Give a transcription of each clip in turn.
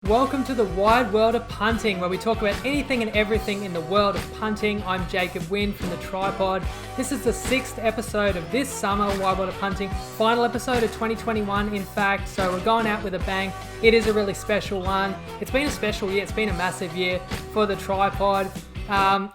Welcome to the wide world of punting, where we talk about anything and everything in the world of punting. I'm Jacob Wynn from the TryPod. This is the 6th episode of this summer wide world of punting, final episode of 2021 in fact, so we're going out with a bang. It is a really special one. It's been a special year, it's been a massive year for the TryPod.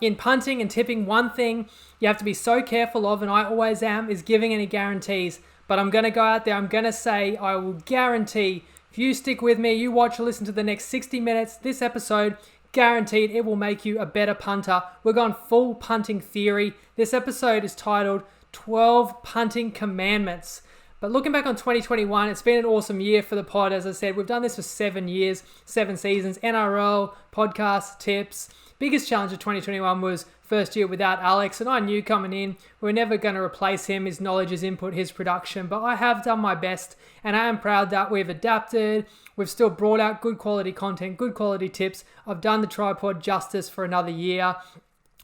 In punting and tipping, one thing you have to be so careful of, and I always am, is giving any guarantees. But I'm going to go out there, I'm going to say I will guarantee, if you stick with me, you watch or listen to the next 60 minutes, this episode, guaranteed it will make you a better punter. We're going full punting theory. This episode is titled 12 Punting Commandments. But looking back on 2021, it's been an awesome year for the pod. As I said, we've done this for 7 years, 7 seasons, NRL, podcasts, tips. Biggest challenge of 2021 was first year without Alex, and I knew coming in we're never going to replace him, his knowledge, his input, his production, but I have done my best, and I am proud that we've adapted. We've still brought out good quality content, good quality tips. I've done the TryPod justice for another year.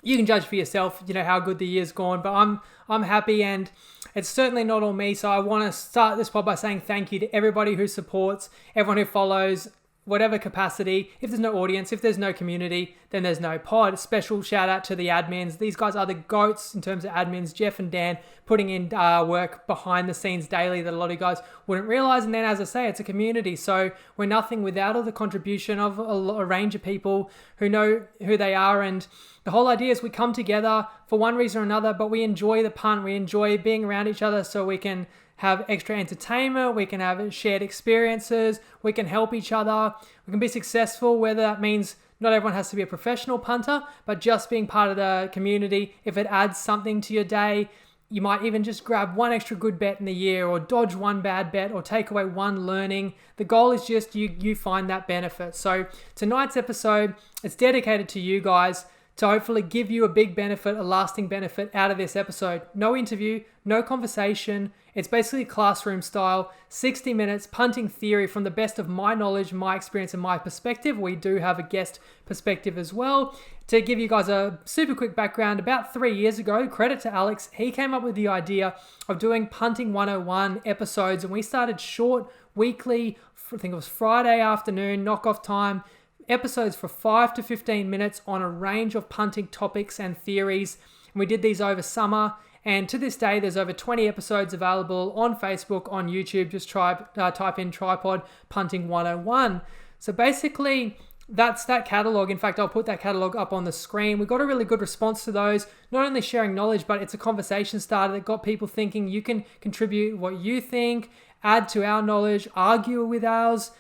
You can judge for yourself, how good the year's gone, but I'm happy, and it's certainly not all me. So I want to start this pod by saying thank you to everybody who supports, everyone who follows, whatever capacity. If there's no audience, if there's no community, then there's no pod. Special shout out to the admins. These guys are the GOATs in terms of admins. Jeff and Dan putting in work behind the scenes daily that a lot of you guys wouldn't realize. And then, as I say, it's a community. So we're nothing without all the contribution of a range of people who know who they are. And the whole idea is we come together for one reason or another, but we enjoy the punt. We enjoy being around each other so we can have extra entertainment, we can have shared experiences, we can help each other, we can be successful, whether that means not everyone has to be a professional punter, but just being part of the community. If it adds something to your day, you might even just grab one extra good bet in the year, or dodge one bad bet, or take away one learning. The goal is just you find that benefit. So tonight's episode, it's dedicated to you guys, to hopefully give you a big benefit, a lasting benefit out of this episode. No interview, no conversation. It's basically classroom style, 60 minutes punting theory from the best of my knowledge, my experience, and my perspective. We do have a guest perspective as well. To give you guys a super quick background, about 3 years ago, credit to Alex, he came up with the idea of doing Punting 101 episodes, and we started short, weekly, I think it was Friday afternoon, knockoff time, episodes for 5 to 15 minutes on a range of punting topics and theories. And we did these over summer, and to this day there's over 20 episodes available on Facebook, on YouTube. Just type in TryPod Punting 101. So basically that's that catalog. In fact, I'll put that catalog up on the screen. We got a really good response to those, not only sharing knowledge, but it's a conversation starter that got people thinking. You can contribute what you think, add to our knowledge, argue with ours,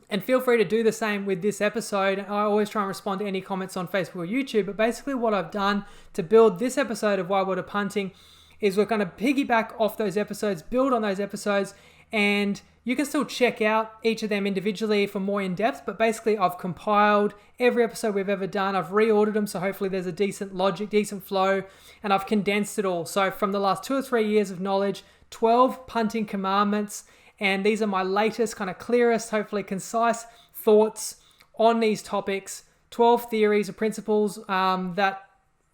and feel free to do the same with this episode. I always try and respond to any comments on Facebook or YouTube, but basically what I've done to build this episode of Wide World of Punting is we're going to piggyback off those episodes, build on those episodes, and you can still check out each of them individually for more in-depth, but basically I've compiled every episode we've ever done. I've reordered them, so hopefully there's a decent logic, decent flow, and I've condensed it all. So from the last 2 or 3 years of knowledge, 12 Punting Commandments, and these are my latest, kind of clearest, hopefully concise thoughts on these topics. 12 theories or principles that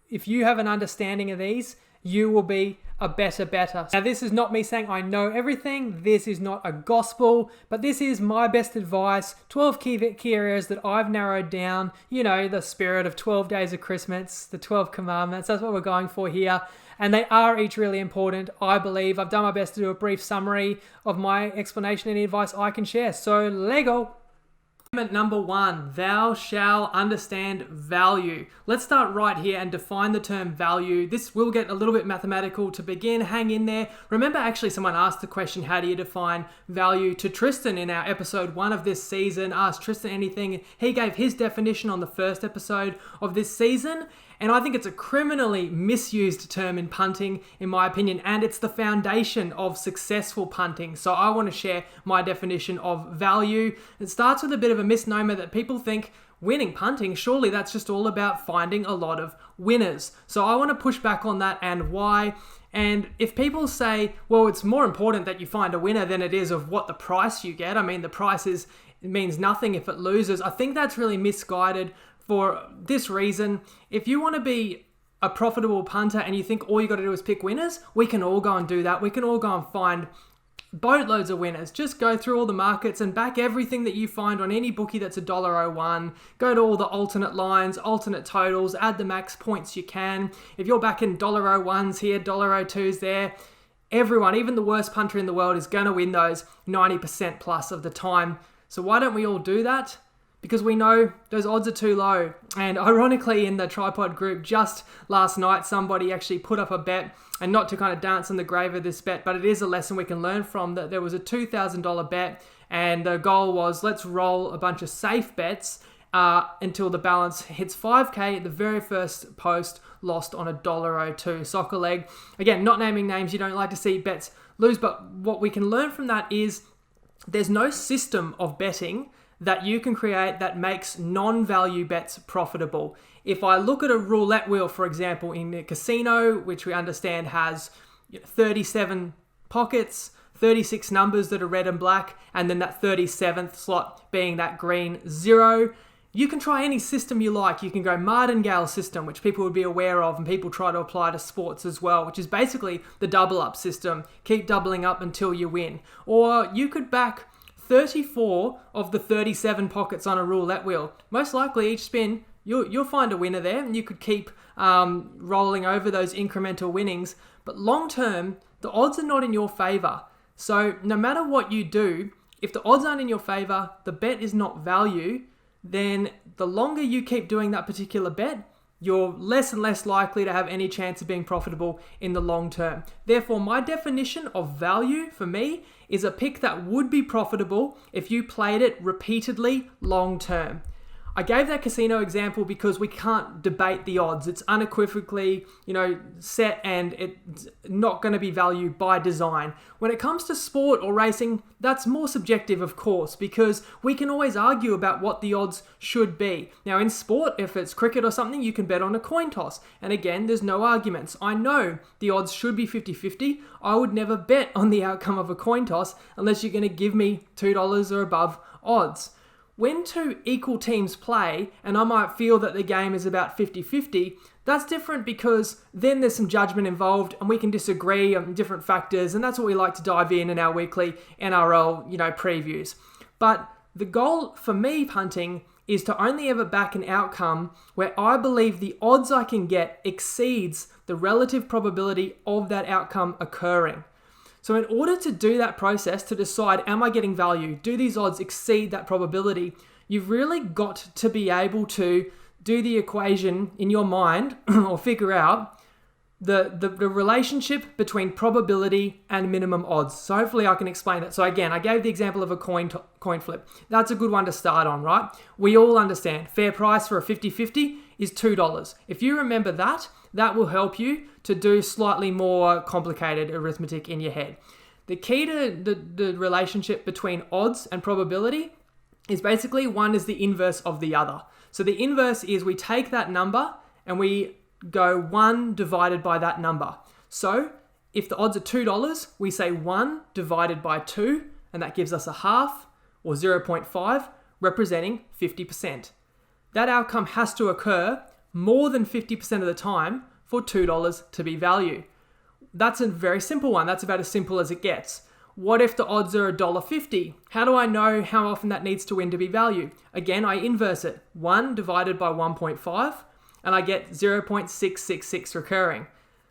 if you have an understanding of these, you will be a better. Now, this is not me saying I know everything. This is not a gospel, but this is my best advice. 12 key areas that I've narrowed down. The spirit of 12 days of Christmas, the 12 commandments. That's what we're going for here. And they are each really important, I believe. I've done my best to do a brief summary of my explanation and advice I can share. So, Lego. Commandment number 1, thou shalt understand value. Let's start right here and define the term value. This will get a little bit mathematical to begin. Hang in there. Remember, actually, someone asked the question, how do you define value, to Tristan in our episode 1 of this season. Asked Tristan anything. He gave his definition on the first episode of this season. And I think it's a criminally misused term in punting, in my opinion, and it's the foundation of successful punting. So I want to share my definition of value. It starts with a bit of a misnomer that people think winning punting, surely that's just all about finding a lot of winners. So I want to push back on that and why. And if people say, well, it's more important that you find a winner than it is of what the price you get. I mean, the price it means nothing if it loses. I think that's really misguided. For this reason, if you want to be a profitable punter and you think all you got to do is pick winners, we can all go and do that. We can all go and find boatloads of winners. Just go through all the markets and back everything that you find on any bookie that's $1.01. Go to all the alternate lines, alternate totals, add the max points you can. If you're backing $1.01s here, $1.02s there, everyone, even the worst punter in the world, is going to win those 90% plus of the time. So why don't we all do that? Because we know those odds are too low. And ironically, in the TryPod group just last night, somebody actually put up a bet, and not to kind of dance on the grave of this bet, but it is a lesson we can learn from, that there was a $2,000 bet, and the goal was, let's roll a bunch of safe bets until the balance hits 5K. The very first post lost on $1.02 soccer leg. Again, not naming names, you don't like to see bets lose, but what we can learn from that is there's no system of betting that you can create that makes non-value bets profitable. If I look at a roulette wheel, for example, in a casino, which we understand has 37 pockets, 36 numbers that are red and black, and then that 37th slot being that green 0, you can try any system you like. You can go martingale system, which people would be aware of, and people try to apply to sports as well, which is basically the double up system. Keep doubling up until you win. Or you could back 34 of the 37 pockets on a roulette wheel. Most likely each spin, you'll find a winner there, and you could keep rolling over those incremental winnings. But long term, the odds are not in your favor. So no matter what you do, if the odds aren't in your favor, the bet is not value, then the longer you keep doing that particular bet, you're less and less likely to have any chance of being profitable in the long term. Therefore, my definition of value for me is a pick that would be profitable if you played it repeatedly long term. I gave that casino example because we can't debate the odds. It's unequivocally, set, and it's not going to be value by design. When it comes to sport or racing, that's more subjective, of course, because we can always argue about what the odds should be. Now, in sport, if it's cricket or something, you can bet on a coin toss. And again, there's no arguments. I know the odds should be 50-50. I would never bet on the outcome of a coin toss unless you're going to give me $2 or above odds. When two equal teams play, and I might feel that the game is about 50-50, that's different because then there's some judgment involved and we can disagree on different factors, and that's what we like to dive in our weekly NRL, previews. But the goal for me punting is to only ever back an outcome where I believe the odds I can get exceeds the relative probability of that outcome occurring. So in order to do that process, to decide, am I getting value? Do these odds exceed that probability? You've really got to be able to do the equation in your mind or figure out the relationship between probability and minimum odds. So hopefully I can explain it. So again, I gave the example of a coin flip. That's a good one to start on, right? We all understand fair price for a 50-50 is $2. If you remember that will help you to do slightly more complicated arithmetic in your head. The key to the relationship between odds and probability is basically one is the inverse of the other. So the inverse is we take that number and we go 1 divided by that number. So if the odds are $2, we say 1 divided by 2, and that gives us a half, or 0.5, representing 50%. That outcome has to occur more than 50% of the time for $2 to be value. That's a very simple one. That's about as simple as it gets. What if the odds are $1.50? How do I know how often that needs to win to be value? Again, I inverse it. 1 divided by 1.5, and I get 0.666 recurring.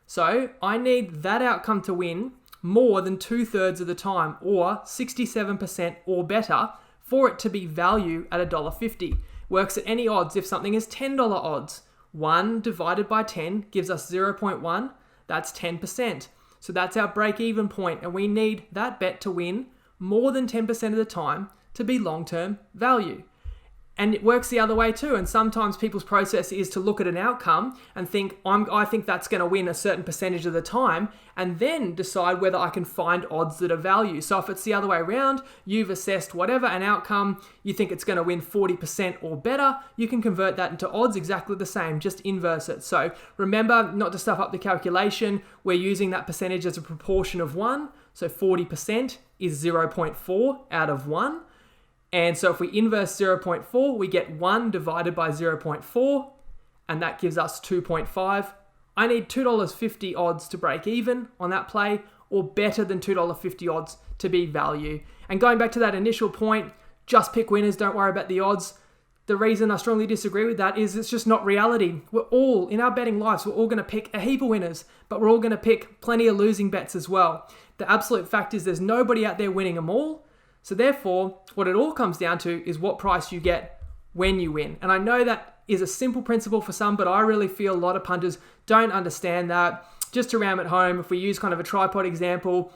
So I need that outcome to win more than 2/3 of the time, or 67% or better, for it to be value at $1.50. Works at any odds. If something is $10 odds, 1 divided by 10 gives us 0.1. That's 10%. So that's our break-even point, and we need that bet to win more than 10% of the time to be long-term value. And it works the other way too. And sometimes people's process is to look at an outcome and think, I think that's going to win a certain percentage of the time, and then decide whether I can find odds that are value. So if it's the other way around, you've assessed whatever an outcome, you think it's going to win 40% or better, you can convert that into odds exactly the same, just inverse it. So remember not to stuff up the calculation. We're using that percentage as a proportion of 1. So 40% is 0.4 out of 1. And so if we inverse 0.4, we get 1 divided by 0.4, and that gives us 2.5. I need $2.50 odds to break even on that play, or better than $2.50 odds to be value. And going back to that initial point, just pick winners, don't worry about the odds. The reason I strongly disagree with that is it's just not reality. We're all, in our betting lives, we're all going to pick a heap of winners, but we're all going to pick plenty of losing bets as well. The absolute fact is there's nobody out there winning them all. So therefore, what it all comes down to is what price you get when you win. And I know that is a simple principle for some, but I really feel a lot of punters don't understand that. Just to ram it home, if we use kind of a TryPod example,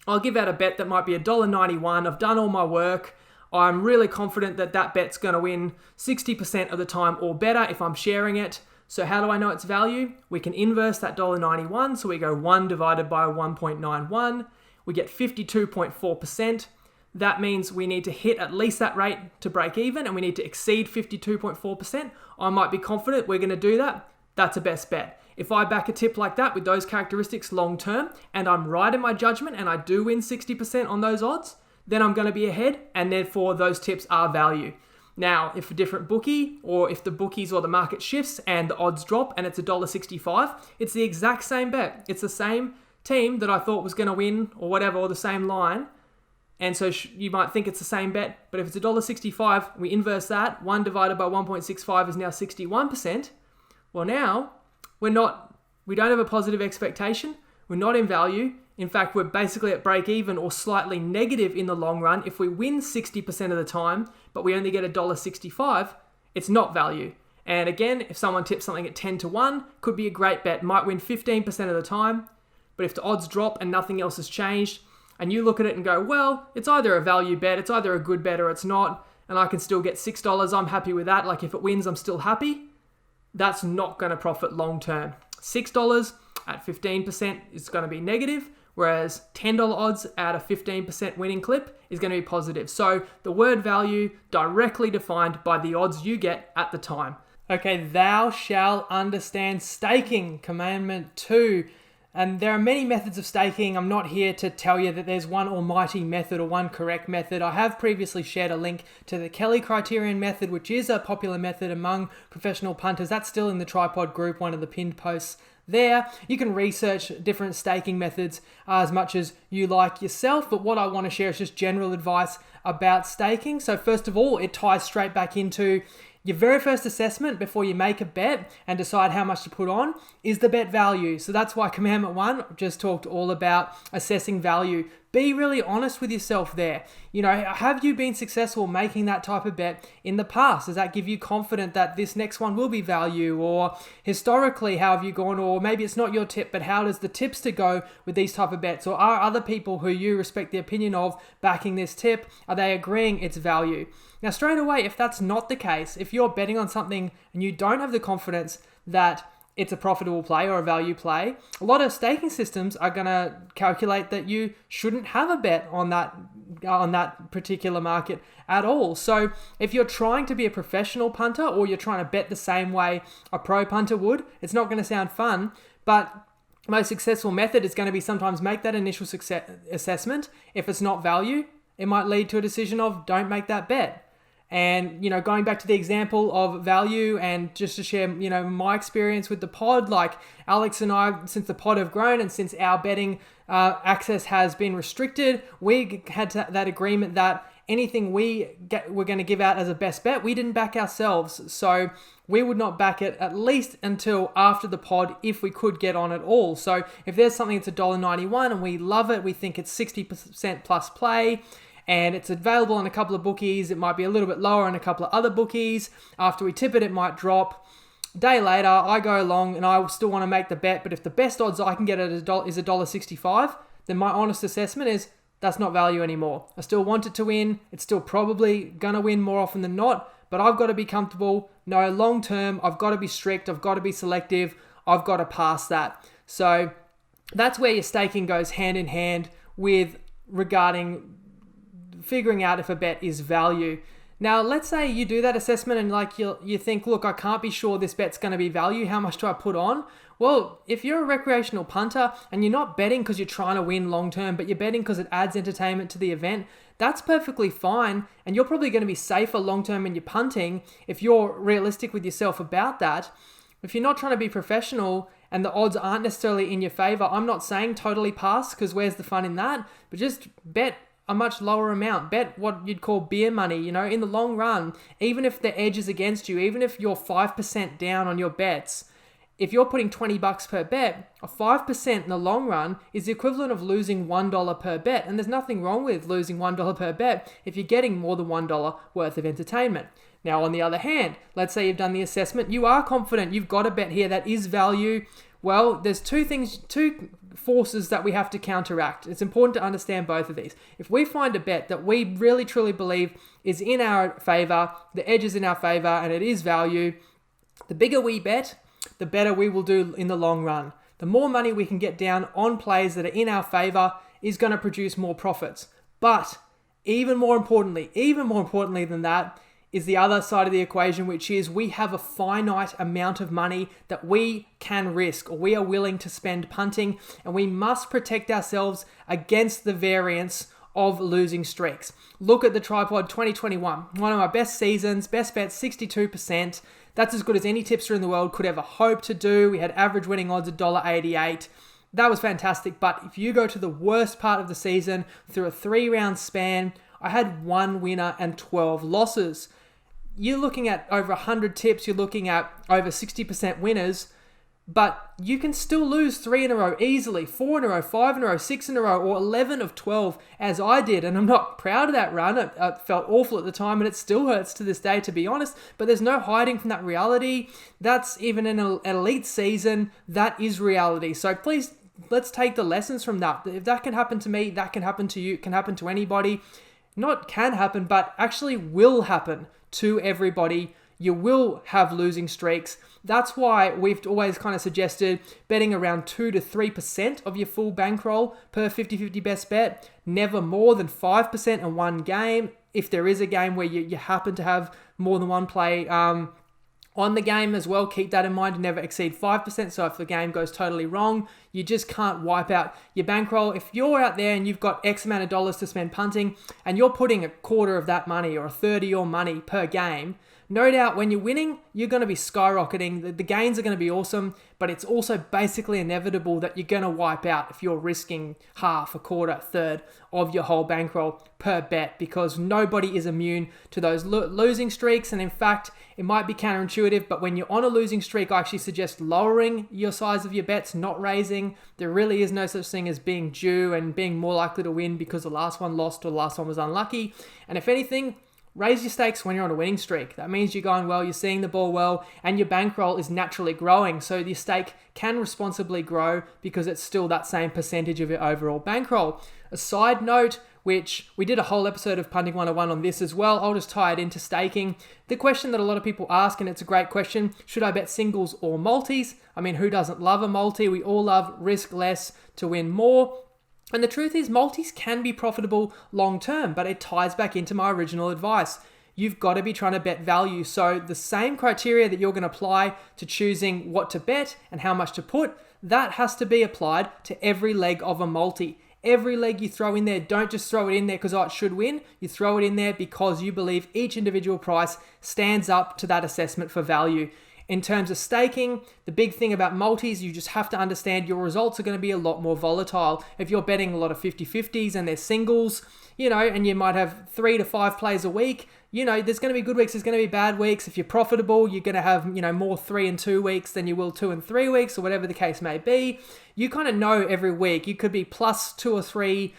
I'll give out a bet that might be $1.91. I've done all my work. I'm really confident that that bet's going to win 60% of the time or better if I'm sharing it. So how do I know its value? We can inverse that $1.91. So we go 1 divided by 1.91. We get 52.4%. That means we need to hit at least that rate to break even, and we need to exceed 52.4%. I might be confident we're going to do that. That's a best bet. If I back a tip like that with those characteristics long term, and I'm right in my judgment and I do win 60% on those odds, then I'm going to be ahead, and therefore those tips are value. Now, if a different bookie, or if the bookies or the market shifts and the odds drop and it's $1.65, it's the exact same bet. It's the same team that I thought was going to win or whatever, or the same line. And so you might think it's the same bet, but if it's $1.65, we inverse that. 1 divided by 1.65 is now 61%. Well, now we don't have a positive expectation. We're not in value. In fact, we're basically at break even or slightly negative in the long run. If we win 60% of the time, but we only get $1.65, it's not value. And again, if someone tips something at 10 to 1, could be a great bet. Might win 15% of the time. But if the odds drop and nothing else has changed, and you look at it and go, well, it's either a value bet, it's either a good bet or it's not, and I can still get $6, I'm happy with that. Like if it wins, I'm still happy. That's not going to profit long term. $6 at 15% is going to be negative, whereas $10 odds at a 15% winning clip is going to be positive. So the word value directly defined by the odds you get at the time. Okay, thou shalt understand staking, commandment 2. And there are many methods of staking. I'm not here to tell you that there's one almighty method or one correct method. I have previously shared a link to the Kelly criterion method, which is a popular method among professional punters. That's still in the TryPod group, one of the pinned posts there. You can research different staking methods as much as you like yourself, but what I want to share is just general advice about staking. So first of all, it ties straight back into your very first assessment before you make a bet and decide how much to put on is the bet value. So that's why Commandment 1 just talked all about assessing value. Be really honest with yourself there. Have you been successful making that type of bet in the past? Does that give you confidence that this next one will be value? Or historically, how have you gone? Or maybe it's not your tip, but how does the tips to go with these type of bets? Or are other people who you respect the opinion of backing this tip? Are they agreeing it's value? Now, straight away, if that's not the case, if you're betting on something and you don't have the confidence that it's a profitable play or a value play, a lot of staking systems are going to calculate that you shouldn't have a bet on that particular market at all. So if you're trying to be a professional punter or you're trying to bet the same way a pro punter would, it's not going to sound fun, but most successful method is going to be sometimes make that initial success assessment. If it's not value, it might lead to a decision of don't make that bet. And, going back to the example of value and just to share, my experience with the pod, like Alex and I, since the pod have grown and since our betting access has been restricted, we had that agreement that anything we're going to give out as a best bet, we didn't back ourselves. So we would not back it at least until after the pod if we could get on at all. So if there's something that's $1.91 and we love it, we think it's 60% plus play, and it's available in a couple of bookies. It might be a little bit lower in a couple of other bookies. After we tip it, it might drop. A day later, I go along and I still want to make the bet, but if the best odds I can get is $1.65, then my honest assessment is that's not value anymore. I still want it to win. It's still probably going to win more often than not, but I've got to be comfortable. No, long term, I've got to be strict. I've got to be selective. I've got to pass that. So that's where your staking goes hand in hand with regarding figuring out if a bet is value. Now, let's say you do that assessment and you think, look, I can't be sure this bet's going to be value. How much do I put on? Well, if you're a recreational punter and you're not betting because you're trying to win long term, but you're betting because it adds entertainment to the event, that's perfectly fine. And you're probably going to be safer long term in your punting if you're realistic with yourself about that. If you're not trying to be professional and the odds aren't necessarily in your favor, I'm not saying totally pass, because where's the fun in that? But just bet a much lower amount. Bet what you'd call beer money. In the long run, even if the edge is against you, even if you're 5% down on your bets, if you're putting $20 per bet, a 5% in the long run is the equivalent of losing $1 per bet. And there's nothing wrong with losing $1 per bet if you're getting more than $1 worth of entertainment. Now, on the other hand, let's say you've done the assessment, you are confident, you've got a bet here that is value. Well, there's two forces that we have to counteract. It's important to understand both of these. If we find a bet that we really truly believe is in our favor, the edge is in our favor, and it is value, the bigger we bet, the better we will do in the long run. The more money we can get down on plays that are in our favor is going to produce more profits. But even more importantly than that, is the other side of the equation, which is we have a finite amount of money that we can risk or we are willing to spend punting, and we must protect ourselves against the variance of losing streaks. Look at the TryPod 2021, one of my best seasons, best bet 62%. That's as good as any tipster in the world could ever hope to do. We had average winning odds of $1.88. That was fantastic. But if you go to the worst part of the season through a 3-round span, I had 1 winner and 12 losses. You're looking at over 100 tips. You're looking at over 60% winners. But you can still lose 3 in a row easily, 4 in a row, 5 in a row, 6 in a row, or 11 of 12 as I did. And I'm not proud of that run. It felt awful at the time, and it still hurts to this day, to be honest. But there's no hiding from that reality. That's even in an elite season. That is reality. So please, let's take the lessons from that. If that can happen to me, that can happen to you, can happen to anybody. Not can happen, but actually will happen to everybody. You will have losing streaks. That's why we've always kind of suggested betting around 2 to 3% of your full bankroll per 50-50 best bet. Never more than 5% in one game. If there is a game where you happen to have more than one play on the game as well, keep that in mind. Never exceed 5%. So if the game goes totally wrong, you just can't wipe out your bankroll. If you're out there and you've got X amount of dollars to spend punting and you're putting a quarter of that money or a third of your money per game, no doubt when you're winning, you're going to be skyrocketing. The gains are going to be awesome, but it's also basically inevitable that you're going to wipe out if you're risking half, a quarter, a third of your whole bankroll per bet, because nobody is immune to those losing streaks. And in fact, it might be counterintuitive, but when you're on a losing streak, I actually suggest lowering your size of your bets, not raising. There really is no such thing as being due and being more likely to win because the last one lost or the last one was unlucky. And if anything, raise your stakes when you're on a winning streak. That means you're going well, you're seeing the ball well, and your bankroll is naturally growing. So your stake can responsibly grow because it's still that same percentage of your overall bankroll. A side note, which we did a whole episode of Punting 101 on this as well. I'll just tie it into staking. The question that a lot of people ask, and it's a great question, should I bet singles or multis? I mean, who doesn't love a multi? We all love risk less to win more. And the truth is, multis can be profitable long term, but it ties back into my original advice. You've got to be trying to bet value. So the same criteria that you're going to apply to choosing what to bet and how much to put, that has to be applied to every leg of a multi. Every leg you throw in there, don't just throw it in there because it should win. You throw it in there because you believe each individual price stands up to that assessment for value. In terms of staking, the big thing about multis, you just have to understand your results are going to be a lot more volatile. If you're betting a lot of 50-50s and they're singles, and you might have 3 to 5 plays a week, there's going to be good weeks, there's going to be bad weeks. If you're profitable, you're going to have, more 3 and 2 weeks than you will 2 and 3 weeks, or whatever the case may be. You kind of know every week. You could be plus 2 or 3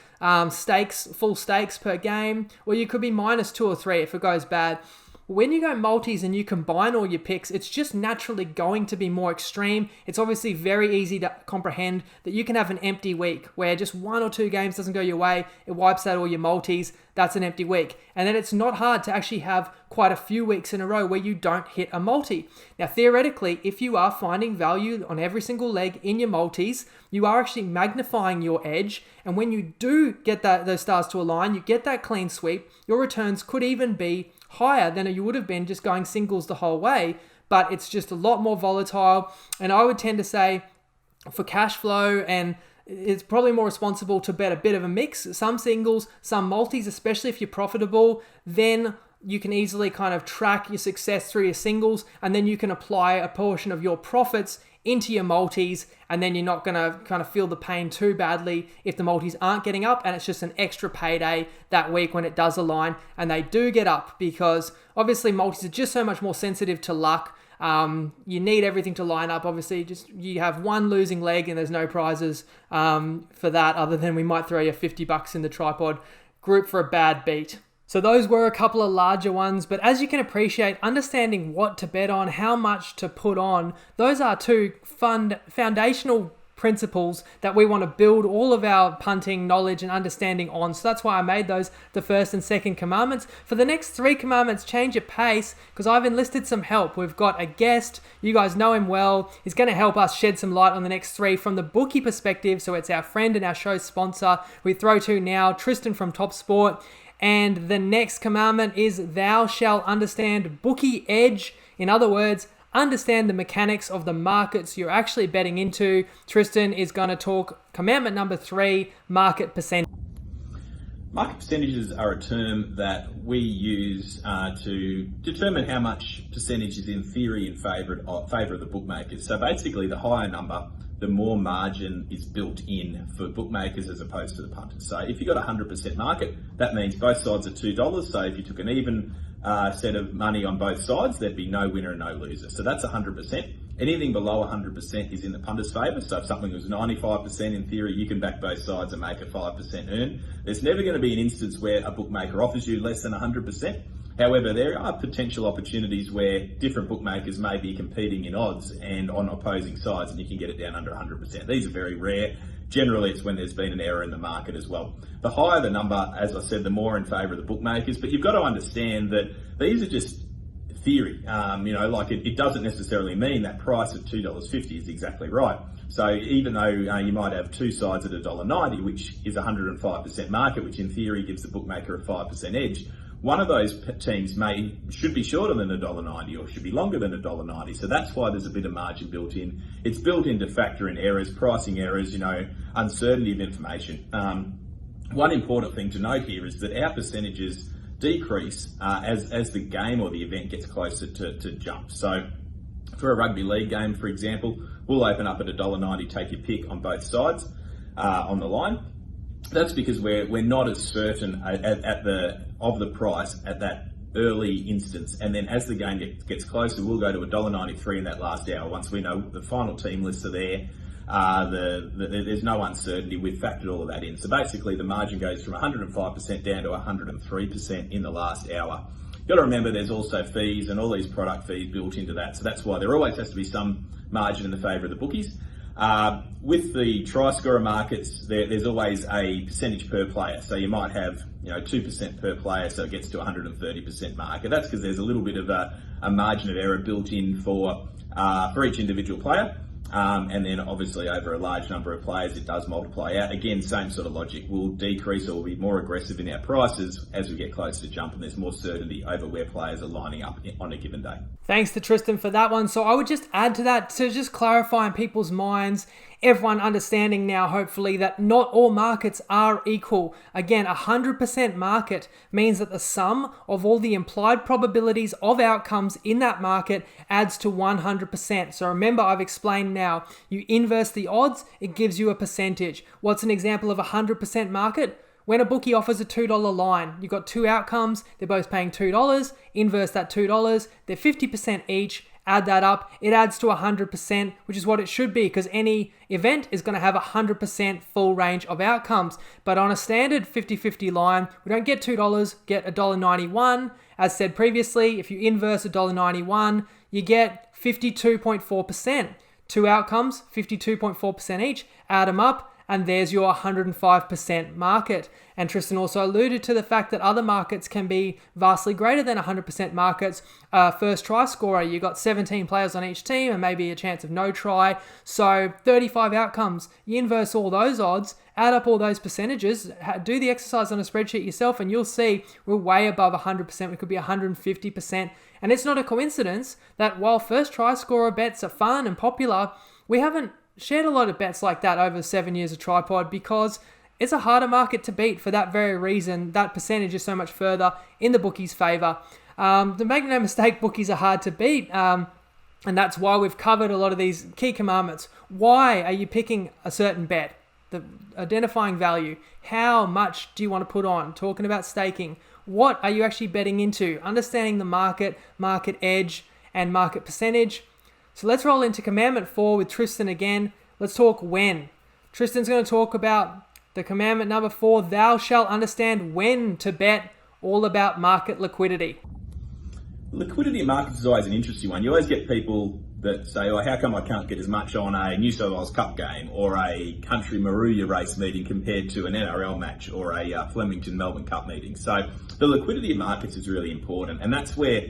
stakes, full stakes per game, or you could be minus 2 or 3 if it goes bad. When you go multis and you combine all your picks, it's just naturally going to be more extreme. It's obviously very easy to comprehend that you can have an empty week where just 1 or 2 games doesn't go your way. It wipes out all your multis. That's an empty week. And then it's not hard to actually have quite a few weeks in a row where you don't hit a multi. Now, theoretically, if you are finding value on every single leg in your multis, you are actually magnifying your edge. And when you do get those stars to align, you get that clean sweep, your returns could even be higher than you would have been just going singles the whole way, but it's just a lot more volatile. And I would tend to say for cash flow, and it's probably more responsible to bet a bit of a mix, some singles, some multis, especially if you're profitable. Then you can easily kind of track your success through your singles, and then you can apply a portion of your profits into your multis, and then you're not going to kind of feel the pain too badly if the multis aren't getting up and it's just an extra payday that week when it does align and they do get up, because obviously multis are just so much more sensitive to luck. You need everything to line up. Obviously, just you have one losing leg and there's no prizes for that, other than we might throw you $50 in the TryPod group for a bad beat. So those were a couple of larger ones, but as you can appreciate, understanding what to bet on, how much to put on, those are two foundational principles that we want to build all of our punting knowledge and understanding on. So that's why I made those the first and second commandments. For the next 3 commandments, change your pace, because I've enlisted some help. We've got a guest. You guys know him well. He's going to help us shed some light on the next 3 from the bookie perspective. So it's our friend and our show sponsor we throw to now, Tristan from Top Sport. And the next commandment is thou shalt understand Bookie Edge. In other words, understand the mechanics of the markets you're actually betting into. Tristan is going to talk commandment number 3, market percentage. Market percentages are a term that we use to determine how much percentage is in theory in favour of the bookmakers. So basically, the higher number, the more margin is built in for bookmakers as opposed to the punters. So if you've got a 100% market, that means both sides are $2. So if you took an even set of money on both sides, there'd be no winner and no loser. So that's 100%. Anything below 100% is in the punter's favour. So if something was 95%, in theory, you can back both sides and make a 5% earn. There's never going to be an instance where a bookmaker offers you less than 100%. However, there are potential opportunities where different bookmakers may be competing in odds and on opposing sides, and you can get it down under 100%. These are very rare. Generally, it's when there's been an error in the market as well. The higher the number, as I said, the more in favour of the bookmakers. But you've got to understand that these are just theory. It doesn't necessarily mean that price of $2.50 is exactly right. So even though you might have two sides at $1.90, which is 105% market, which in theory gives the bookmaker a 5% edge, one of those teams should be shorter than $1.90 or should be longer than $1.90. So that's why there's a bit of margin built in. It's built in to factor in errors, pricing errors, uncertainty of information. One important thing to note here is that our percentages decrease as the game or the event gets closer to jump. So for a rugby league game, for example, we'll open up at $1.90, take your pick on both sides on the line. That's because we're not as certain of the price at that early instance, and then as the game gets closer, we'll go to $1.93 in that last hour. Once we know the final team lists are there, there's no uncertainty. We've factored all of that in. So basically, the margin goes from 105% down to 103% in the last hour. You've got to remember there's also fees and all these product fees built into that. So that's why there always has to be some margin in the favour of the bookies. With the try-scorer markets, there's always a percentage per player. So you might have 2% per player, so it gets to 130% market. That's because there's a little bit of a margin of error built in for each individual player. And then obviously over a large number of players, it does multiply out. Again, same sort of logic. We'll decrease or we'll be more aggressive in our prices as we get closer to jump, and there's more certainty over where players are lining up on a given day. Thanks to Tristan for that one. So I would just add to that to just clarify in people's minds, everyone understanding now, hopefully, that not all markets are equal. Again, 100% market means that the sum of all the implied probabilities of outcomes in that market adds to 100%. So remember, I've explained now, you inverse the odds, it gives you a percentage. What's an example of 100% market? When a bookie offers a $2 line, you've got two outcomes, they're both paying $2, inverse that $2, they're 50% each, add that up, it adds to 100%, which is what it should be, because any event is going to have 100% full range of outcomes. But on a standard 50-50 line, we don't get $2, get $1.91. As said previously, if you inverse $1.91, you get 52.4%. Two outcomes, 52.4% each, add them up, and there's your 105% market. And Tristan also alluded to the fact that other markets can be vastly greater than 100% markets. First try scorer, you got 17 players on each team and maybe a chance of no try. So 35 outcomes. You inverse all those odds, add up all those percentages, do the exercise on a spreadsheet yourself, and you'll see we're way above 100%. We could be 150%. And it's not a coincidence that while first try scorer bets are fun and popular, we haven't shared a lot of bets like that over 7 years of TryPod, because it's a harder market to beat for that very reason. That percentage is so much further in the bookies' favour. To make no mistake, bookies are hard to beat. And that's why we've covered a lot of these key commandments. Why are you picking a certain bet? The identifying value. How much do you want to put on? Talking about staking. What are you actually betting into? Understanding the market, market edge, and market percentage. So let's roll into commandment 4 with Tristan again. Let's talk when. Tristan's going to talk about the commandment number 4. Thou shalt understand when to bet, all about market liquidity. Liquidity in markets is always an interesting one. You always get people that say, oh, how come I can't get as much on a New South Wales Cup game or a country Maruya race meeting compared to an NRL match or a Flemington Melbourne Cup meeting? So the liquidity in markets is really important, and that's where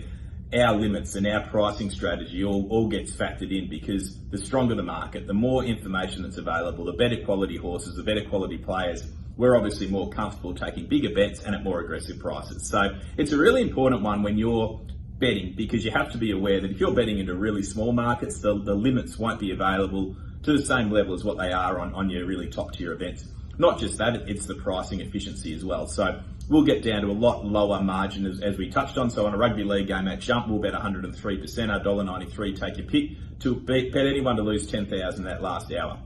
our limits and our pricing strategy all gets factored in, because the stronger the market, the more information that's available, the better quality horses, the better quality players. We're obviously more comfortable taking bigger bets and at more aggressive prices. So it's a really important one when you're betting, because you have to be aware that if you're betting into really small markets, the limits won't be available to the same level as what they are on your really top tier events. Not just that, it's the pricing efficiency as well. So we'll get down to a lot lower margin as we touched on. So on a rugby league game at Jump, we'll bet 103%, $1.93, take your pick, to bet anyone to lose 10,000 that last hour.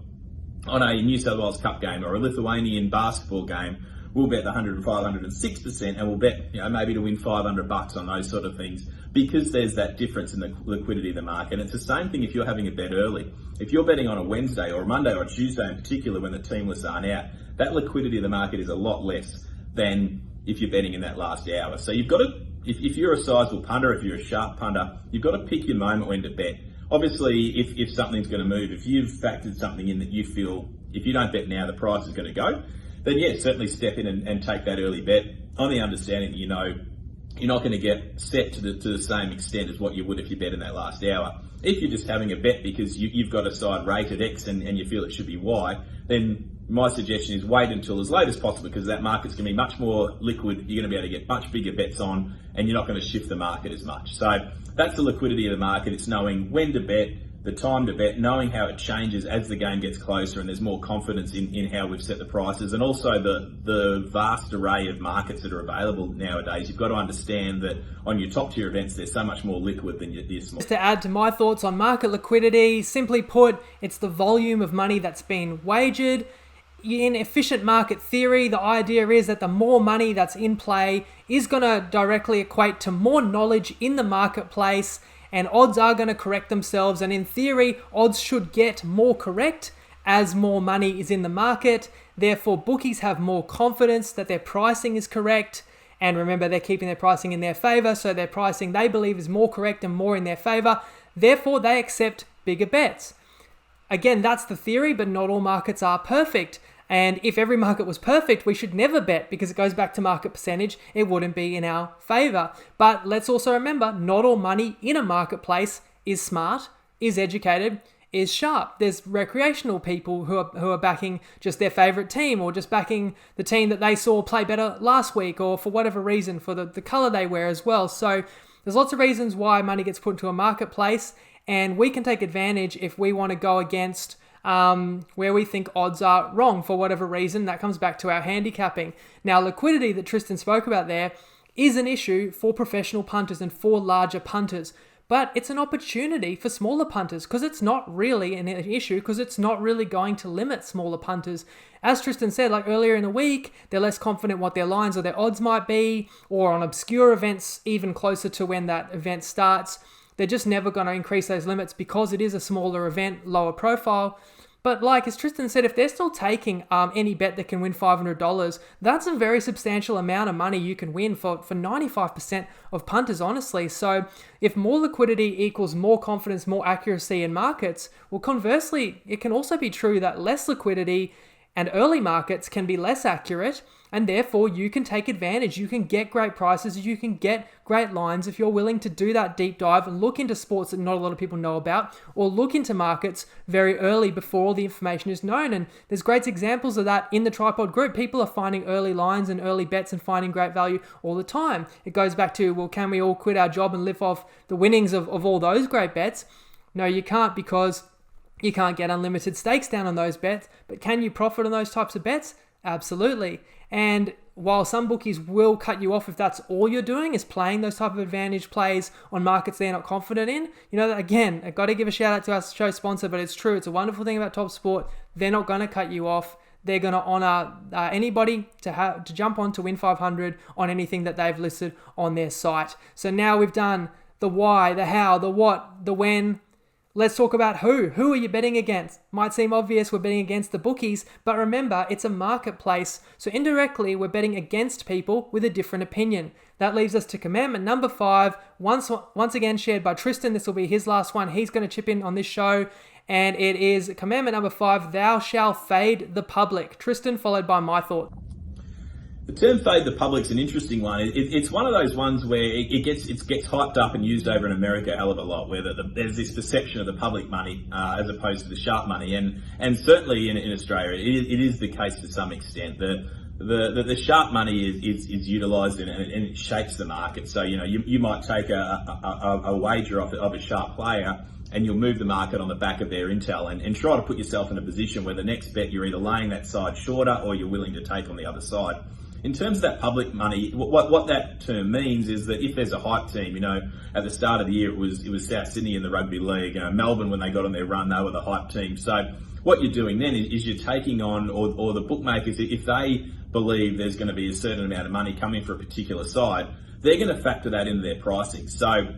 On a New South Wales Cup game or a Lithuanian basketball game, we'll bet 105, 106%, and we'll bet, maybe to win $500 on those sort of things, because there's that difference in the liquidity of the market. It's the same thing if you're having a bet early. If you're betting on a Wednesday or a Monday or a Tuesday in particular when the team lists aren't out, that liquidity of the market is a lot less than if you're betting in that last hour. So you've got to, if you're a sizable punter, if you're a sharp punter, you've got to pick your moment when to bet. Obviously, if something's going to move, if you've factored something in that you feel, if you don't bet now, the price is going to go, then yeah, certainly step in and take that early bet on the understanding that you're not going to get set to the same extent as what you would if you bet in that last hour. If you're just having a bet because you've got a side rate at X and you feel it should be Y, then my suggestion is wait until as late as possible, because that market's going to be much more liquid. You're going to be able to get much bigger bets on, and you're not going to shift the market as much. So that's the liquidity of the market. It's knowing when to bet, the time to bet, knowing how it changes as the game gets closer and there's more confidence in how we've set the prices, and also the vast array of markets that are available nowadays. You've got to understand that on your top tier events, they're so much more liquid than your small. Just to add to my thoughts on market liquidity, simply put, it's the volume of money that's been wagered. In efficient market theory, the idea is that the more money that's in play is going to directly equate to more knowledge in the marketplace, and odds are going to correct themselves. And in theory, odds should get more correct as more money is in the market. Therefore, bookies have more confidence that their pricing is correct. And remember, they're keeping their pricing in their favor, so their pricing they believe is more correct and more in their favor. Therefore, they accept bigger bets. Again, that's the theory, but not all markets are perfect. And if every market was perfect, we should never bet, because it goes back to market percentage. It wouldn't be in our favor. But let's also remember, not all money in a marketplace is smart, is educated, is sharp. There's recreational people who are backing just their favorite team, or just backing the team that they saw play better last week, or for whatever reason, for the color they wear as well. So there's lots of reasons why money gets put into a marketplace, and we can take advantage if we want to go against where we think odds are wrong for whatever reason. That comes back to our handicapping. Now, liquidity that Tristan spoke about there is an issue for professional punters and for larger punters, but it's an opportunity for smaller punters, because it's not really an issue, because it's not really going to limit smaller punters. As Tristan said, like earlier in the week, they're less confident what their lines or their odds might be, or on obscure events, even closer to when that event starts. They're just never going to increase those limits because it is a smaller event, lower profile. But like as Tristan said, if they're still taking any bet that can win $500, that's a very substantial amount of money you can win for 95% of punters, honestly. So if more liquidity equals more confidence, more accuracy in markets, well, conversely, it can also be true that less liquidity and early markets can be less accurate, and therefore you can take advantage. You can get great prices, you can get great lines if you're willing to do that deep dive and look into sports that not a lot of people know about, or look into markets very early before all the information is known. And there's great examples of that in the TryPod group. People are finding early lines and early bets and finding great value all the time. It goes back to, well, can we all quit our job and live off the winnings of all those great bets? No, you can't, because you can't get unlimited stakes down on those bets. But can you profit on those types of bets? Absolutely. And while some bookies will cut you off if that's all you're doing is playing those type of advantage plays on markets they're not confident in, again, I've got to give a shout out to our show sponsor, but it's true. It's a wonderful thing about Top Sport. They're not going to cut you off. They're going to honor anybody to jump on to win 500 on anything that they've listed on their site. So now we've done the why, the how, the what, the when. Let's talk about who. Who are you betting against? Might seem obvious we're betting against the bookies, but remember, it's a marketplace. So indirectly, we're betting against people with a different opinion. That leaves us to commandment number 5, once again shared by Tristan. This will be his last one. He's going to chip in on this show. And it is commandment number 5, thou shalt fade the public. Tristan, followed by my thought. The term "fade the public's" an interesting one. It's one of those ones where it gets hyped up and used over in America a hell of a lot, where there's this perception of the public money as opposed to the sharp money, and certainly in Australia it is the case to some extent. The sharp money is utilised and it shapes the market. So you might take a wager off of a sharp player, and you'll move the market on the back of their intel and try to put yourself in a position where the next bet you're either laying that side shorter or you're willing to take on the other side. In terms of that public money, what that term means is that if there's a hype team, at the start of the year it was South Sydney in the rugby league, Melbourne when they got on their run, they were the hype team. So what you're doing then is you're taking on, or the bookmakers, if they believe there's going to be a certain amount of money coming for a particular side, they're going to factor that into their pricing. So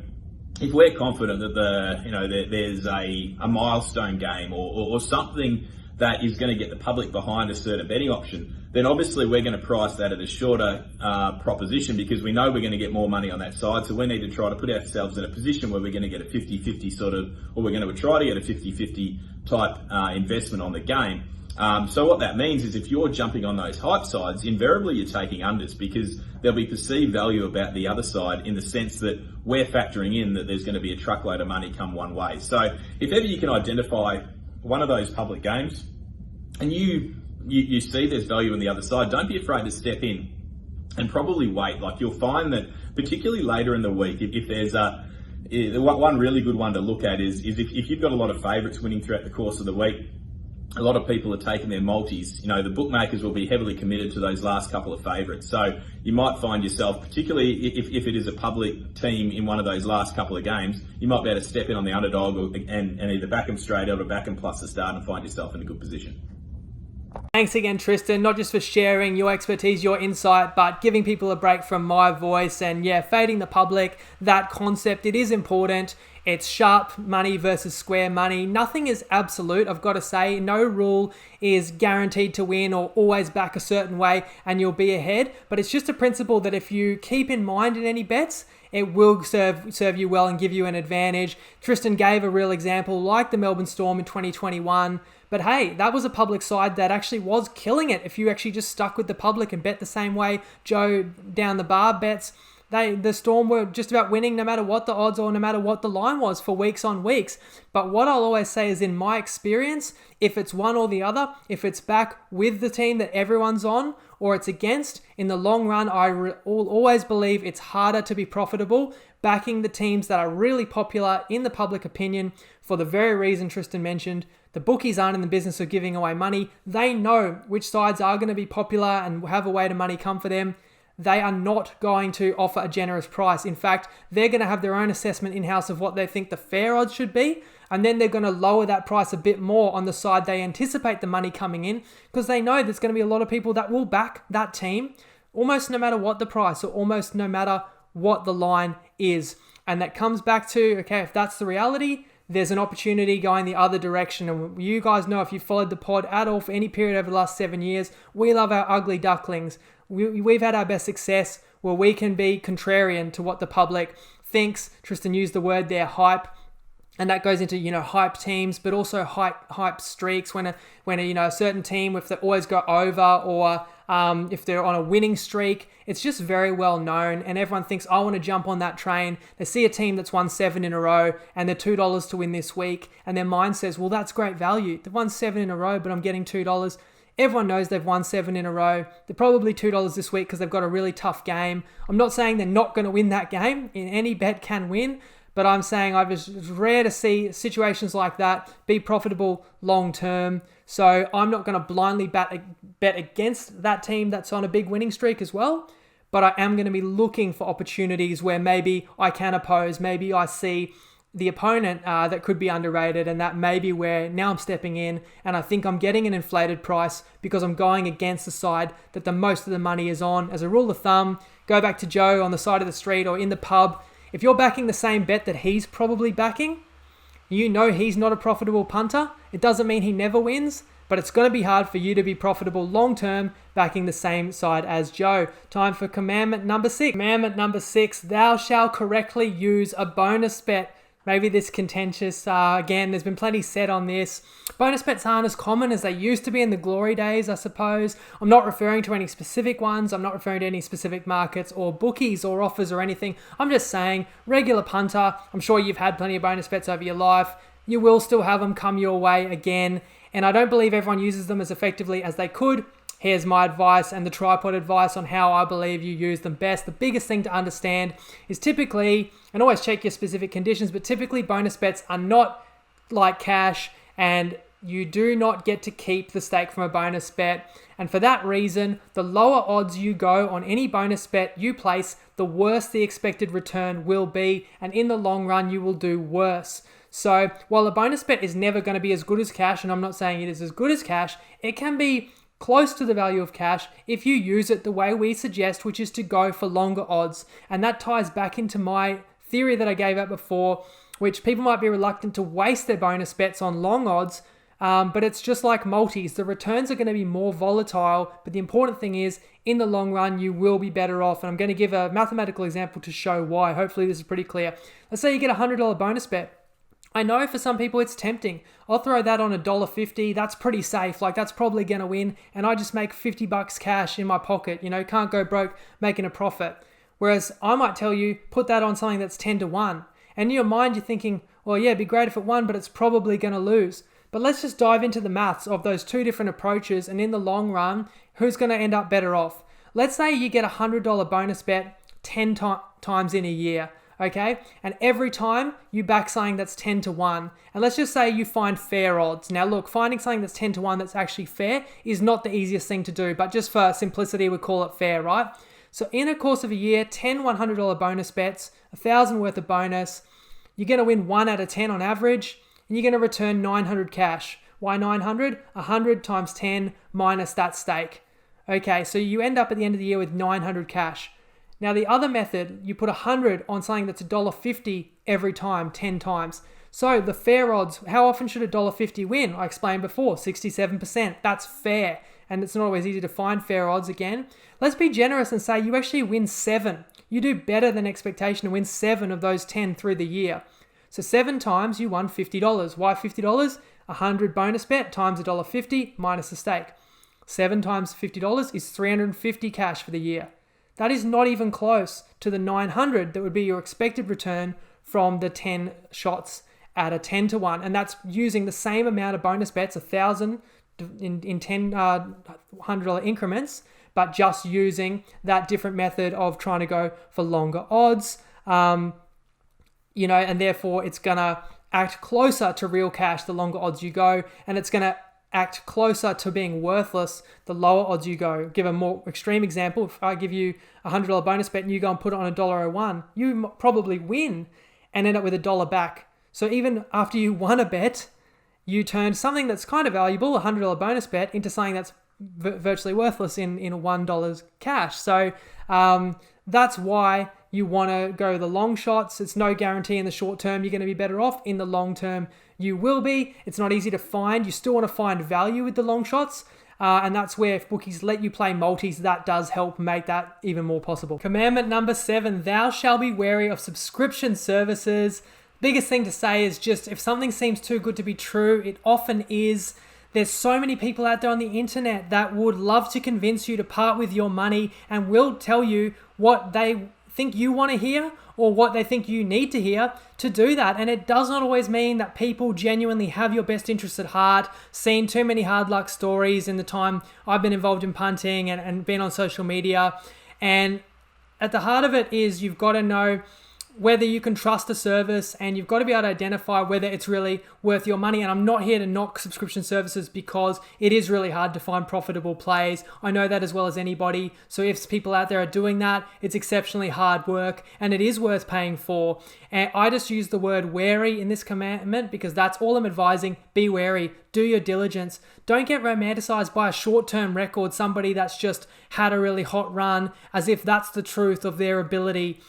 if we're confident that there's a milestone game or something that is going to get the public behind a certain betting option, then obviously we're going to price that at a shorter proposition because we know we're going to get more money on that side. So we need to try to put ourselves in a position where we're going to get a 50-50 sort of, or we're going to try to get a 50-50 type investment on the game. So what that means is if you're jumping on those hype sides, invariably you're taking unders because there'll be perceived value about the other side in the sense that we're factoring in that there's going to be a truckload of money come one way. So if ever you can identify one of those public games and you see there's value on the other side, don't be afraid to step in and probably wait. Like you'll find that particularly later in the week, if there's one really good one to look at is if you've got a lot of favourites winning throughout the course of the week, a lot of people are taking their multis. The bookmakers will be heavily committed to those last couple of favourites. So you might find yourself, particularly if it is a public team in one of those last couple of games, you might be able to step in on the underdog and either back them straight out or back them plus the start and find yourself in a good position. Thanks again, Tristan, not just for sharing your expertise, your insight, but giving people a break from my voice and fading the public, that concept, it is important. It's sharp money versus square money. Nothing is absolute, I've got to say. No rule is guaranteed to win or always back a certain way and you'll be ahead. But it's just a principle that if you keep in mind in any bets, it will serve you well and give you an advantage. Tristan gave a real example like the Melbourne Storm in 2021. But hey, that was a public side that actually was killing it. If you actually just stuck with the public and bet the same way Joe down the bar bets, the Storm were just about winning no matter what the odds or no matter what the line was for weeks on weeks. But what I'll always say is in my experience, if it's one or the other, if it's back with the team that everyone's on or it's against, in the long run, I will always believe it's harder to be profitable backing the teams that are really popular in the public opinion for the very reason Tristan mentioned. The bookies aren't in the business of giving away money. They know which sides are going to be popular and have a way to money come for them. They are not going to offer a generous price. In fact, they're going to have their own assessment in-house of what they think the fair odds should be. And then they're going to lower that price a bit more on the side they anticipate the money coming in because they know there's going to be a lot of people that will back that team almost no matter what the price or almost no matter what the line is. And that comes back to, okay, if that's the reality, there's an opportunity going the other direction. And you guys know if you followed the pod at all for any period over the last 7 years, we love our ugly ducklings. We've had our best success where we can be contrarian to what the public thinks. Tristan used the word there, hype. And that goes into, hype teams, but also hype streaks when a certain team, if they always go over or if they're on a winning streak, it's just very well known. And everyone thinks, I want to jump on that train. They see a team that's won 7 in a row and they're $2 to win this week. And their mind says, well, that's great value. They've won 7 in a row, but I'm getting $2. Everyone knows they've won 7 in a row. They're probably $2 this week because they've got a really tough game. I'm not saying they're not going to win that game. Any bet can win. but I'm saying it's rare to see situations like that be profitable long term. So I'm not going to blindly bet against that team that's on a big winning streak as well. But I am going to be looking for opportunities where maybe I can oppose, maybe I see the opponent that could be underrated, and that may be where now I'm stepping in and I think I'm getting an inflated price because I'm going against the side that the most of the money is on. As a rule of thumb, go back to Joe on the side of the street or in the pub. If you're backing the same bet that he's probably backing, you know he's not a profitable punter. It doesn't mean he never wins, but it's going to be hard for you to be profitable long term backing the same side as Joe. Time for commandment number 6. Commandment number 6, thou shalt correctly use a bonus bet. Maybe this contentious. Again, there's been plenty said on this. Bonus bets aren't as common as they used to be in the glory days, I suppose. I'm not referring to any specific ones. I'm not referring to any specific markets or bookies or offers or anything. I'm just saying, regular punter, I'm sure you've had plenty of bonus bets over your life. You will still have them come your way again. And I don't believe everyone uses them as effectively as they could. Here's my advice and the TryPod advice on how I believe you use them best. The biggest thing to understand is typically, and always check your specific conditions, but typically bonus bets are not like cash, and you do not get to keep the stake from a bonus bet. And for that reason, the lower odds you go on any bonus bet you place, the worse the expected return will be. And in the long run, you will do worse. So while a bonus bet is never going to be as good as cash, and I'm not saying it is as good as cash, it can be close to the value of cash if you use it the way we suggest, which is to go for longer odds. And that ties back into my theory that I gave out before, which people might be reluctant to waste their bonus bets on long odds, but it's just like multis. The returns are going to be more volatile, but the important thing is, in the long run, you will be better off. And I'm going to give a mathematical example to show why. Hopefully this is pretty clear. Let's say you get a $100 bonus bet. I know for some people it's tempting. I'll throw that on $1.50. That's pretty safe. Like, that's probably going to win. And I just make $50 cash in my pocket. Can't go broke making a profit. Whereas I might tell you, put that on something that's 10 to 1. And in your mind, you're thinking, well, yeah, it'd be great if it won, but it's probably going to lose. But let's just dive into the maths of those two different approaches. And in the long run, who's going to end up better off? Let's say you get a $100 bonus bet 10 times in a year. Okay, and every time you back something that's 10 to 1, and let's just say you find fair odds. Now look, finding something that's 10 to 1 that's actually fair is not the easiest thing to do, but just for simplicity, we call it fair, right? So in a course of a year, 10 $100 bonus bets, 1,000 worth of bonus, you're going to win 1 out of 10 on average, and you're going to return 900 cash. Why 900? 100 times 10 minus that stake. Okay, so you end up at the end of the year with 900 cash. Now, the other method, you put 100 on something that's $1.50 every time, 10 times. So the fair odds, how often should $1.50 win? I explained before, 67%. That's fair. And it's not always easy to find fair odds again. Let's be generous and say you actually win 7. You do better than expectation and win 7 of those 10 through the year. So 7 times you won $50. Why $50? 100 bonus bet times $1.50 minus the stake. 7 times $50 is $350 cash for the year. That is not even close to the 900 that would be your expected return from the 10 shots at a 10 to 1. And that's using the same amount of bonus bets, 1,000 in 10 $100 increments, but just using that different method of trying to go for longer odds. And therefore it's going to act closer to real cash the longer odds you go, and it's going to act closer to being worthless the lower odds you go. Give a more extreme example. If I give you a $100 bonus bet and you go and put it on $1.01, you probably win and end up with $1 back. So even after you won a bet, you turned something that's kind of valuable, a $100 bonus bet, into something that's virtually worthless in $1 cash. So that's why you want to go the long shots. It's no guarantee in the short term you're going to be better off. In the long term, you will be. It's not easy to find. You still want to find value with the long shots. And that's where if bookies let you play multis, that does help make that even more possible. Commandment number 7, thou shalt be wary of subscription services. Biggest thing to say is just if something seems too good to be true, it often is. There's so many people out there on the internet that would love to convince you to part with your money and will tell you what they think you want to hear or what they think you need to hear to do that. And it does not always mean that people genuinely have your best interests at heart. Seen too many hard luck stories in the time I've been involved in punting and been on social media. And at the heart of it is you've got to know whether you can trust a service, and you've got to be able to identify whether it's really worth your money. And I'm not here to knock subscription services because it is really hard to find profitable plays. I know that as well as anybody. So if people out there are doing that, it's exceptionally hard work and it is worth paying for. And I just use the word wary in this commandment because that's all I'm advising. Be wary, do your diligence. Don't get romanticized by a short-term record, somebody that's just had a really hot run as if that's the truth of their ability.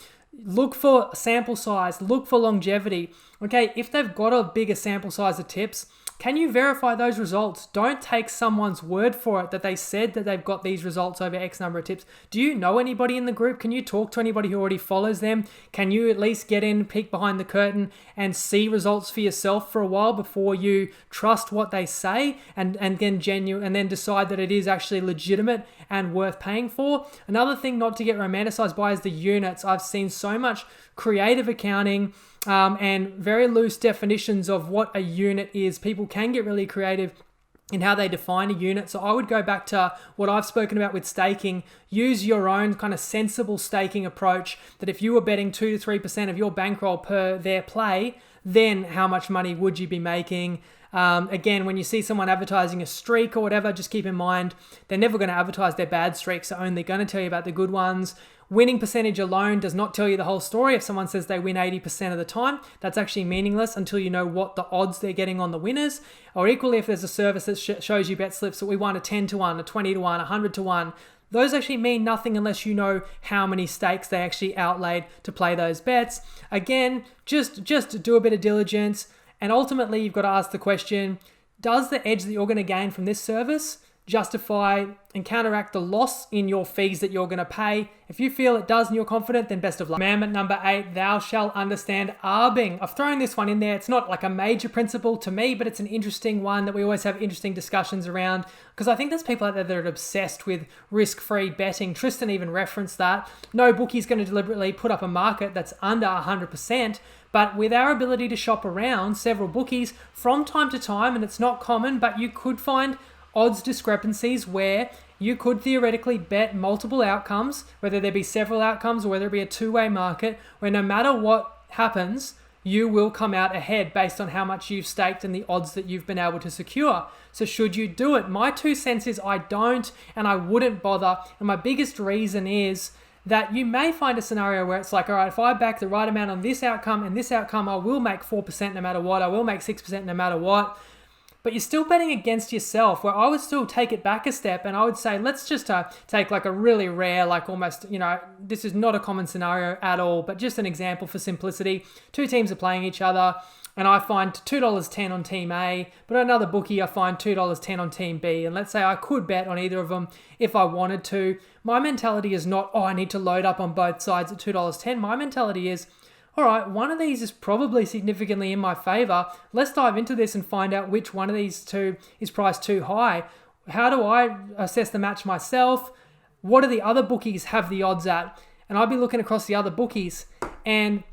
Look for sample size, look for longevity. Okay, if they've got a bigger sample size of tips, can you verify those results? Don't take someone's word for it that they said that they've got these results over X number of tips. Do you know anybody in the group? Can you talk to anybody who already follows them? Can you at least get in, peek behind the curtain and see results for yourself for a while before you trust what they say and then decide that it is actually legitimate and worth paying for? Another thing not to get romanticized by is the units. I've seen so much creative accounting and very loose definitions of what a unit is. People can get really creative in how they define a unit. So I would go back to what I've spoken about with staking. Use your own kind of sensible staking approach, that if you were betting 2 to 3% of your bankroll per their play, then how much money would you be making? Again, when you see someone advertising a streak or whatever, just keep in mind they're never going to advertise their bad streaks. They're only going to tell you about the good ones. Winning percentage alone does not tell you the whole story. If someone says they win 80% of the time, that's actually meaningless until you know what the odds they're getting on the winners. Or equally, if there's a service that shows you bet slips that we won a 10 to 1, a 20 to 1, 100 to 1, those actually mean nothing unless you know how many stakes they actually outlaid to play those bets. Again, just do a bit of diligence. And ultimately, you've got to ask the question, does the edge that you're going to gain from this service justify and counteract the loss in your fees that you're going to pay? If you feel it does and you're confident, then best of luck. Commandment number 8, thou shalt understand Arbing. I've thrown this one in there. It's not like a major principle to me, but it's an interesting one that we always have interesting discussions around because I think there's people out there that are obsessed with risk-free betting. Tristan even referenced that. No bookie's going to deliberately put up a market that's under 100%, but with our ability to shop around several bookies from time to time, and it's not common, but you could find odds discrepancies where you could theoretically bet multiple outcomes, whether there be several outcomes or whether it be a two-way market, where no matter what happens, you will come out ahead based on how much you've staked and the odds that you've been able to secure. So should you do it? My 2 cents is I don't, and I wouldn't bother. And my biggest reason is that you may find a scenario where it's like, all right, if I back the right amount on this outcome and this outcome, I will make 4% no matter what. I will make 6% no matter what. But you're still betting against yourself, where I would still take it back a step and I would say, let's just take like a really rare, like almost, this is not a common scenario at all, but just an example for simplicity. 2 teams are playing each other and I find $2.10 on team A, but another bookie, I find $2.10 on team B. And let's say I could bet on either of them if I wanted to. My mentality is not, I need to load up on both sides at $2.10. My mentality is, all right, one of these is probably significantly in my favor. Let's dive into this and find out which one of these two is priced too high. How do I assess the match myself? What do the other bookies have the odds at? And I'd be looking across the other bookies. And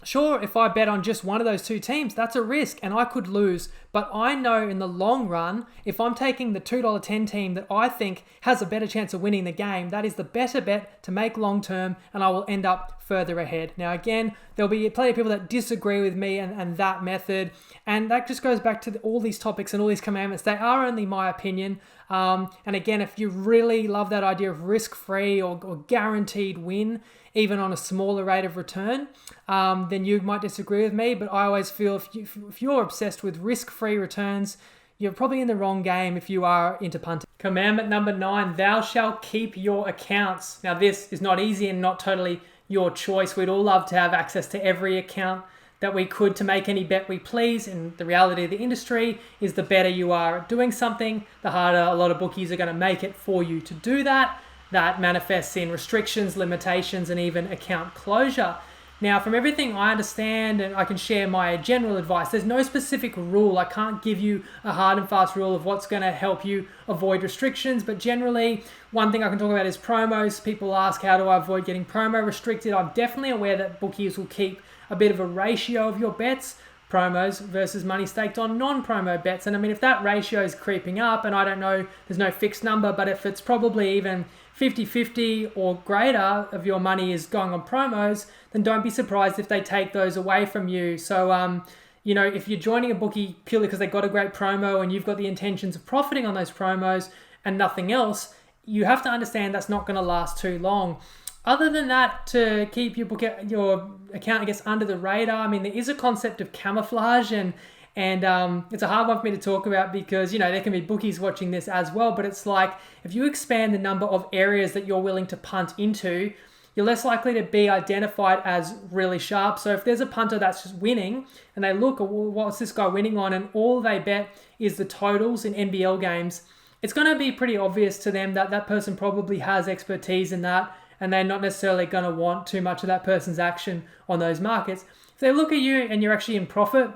sure, if I bet on just one of those 2 teams, that's a risk and I could lose. But I know in the long run, if I'm taking the $2.10 team that I think has a better chance of winning the game, that is the better bet to make long term and I will end up further ahead. Now, again, there'll be plenty of people that disagree with me and that method. And that just goes back to all these topics and all these commandments. They are only my opinion. And again, if you really love that idea of risk-free or guaranteed win, even on a smaller rate of return, then you might disagree with me. But I always feel if you're obsessed with risk-free returns, you're probably in the wrong game if you are into punting. Commandment number 9, thou shalt keep your accounts. Now, this is not easy and not totally your choice. We'd all love to have access to every account that we could to make any bet we please. And the reality of the industry is the better you are at doing something, the harder a lot of bookies are going to make it for you to do that. That manifests in restrictions, limitations, and even account closure. Now, from everything I understand, and I can share my general advice, there's no specific rule. I can't give you a hard and fast rule of what's going to help you avoid restrictions, but generally, one thing I can talk about is promos. People ask, how do I avoid getting promo restricted? I'm definitely aware that bookies will keep a bit of a ratio of your bets, promos versus money staked on non-promo bets. And I mean, if that ratio is creeping up, and I don't know, there's no fixed number, but if it's probably even 50-50 or greater of your money is going on promos, then don't be surprised if they take those away from you. So, if you're joining a bookie purely because they got a great promo and you've got the intentions of profiting on those promos and nothing else, you have to understand that's not going to last too long. Other than that, to keep your account, I guess, under the radar, I mean, there is a concept of camouflage, and it's a hard one for me to talk about because, there can be bookies watching this as well, but it's like, if you expand the number of areas that you're willing to punt into, you're less likely to be identified as really sharp. So if there's a punter that's just winning and they look at what's this guy winning on and all they bet is the totals in NBL games, it's going to be pretty obvious to them that that person probably has expertise in that, and they're not necessarily going to want too much of that person's action on those markets. If they look at you and you're actually in profit,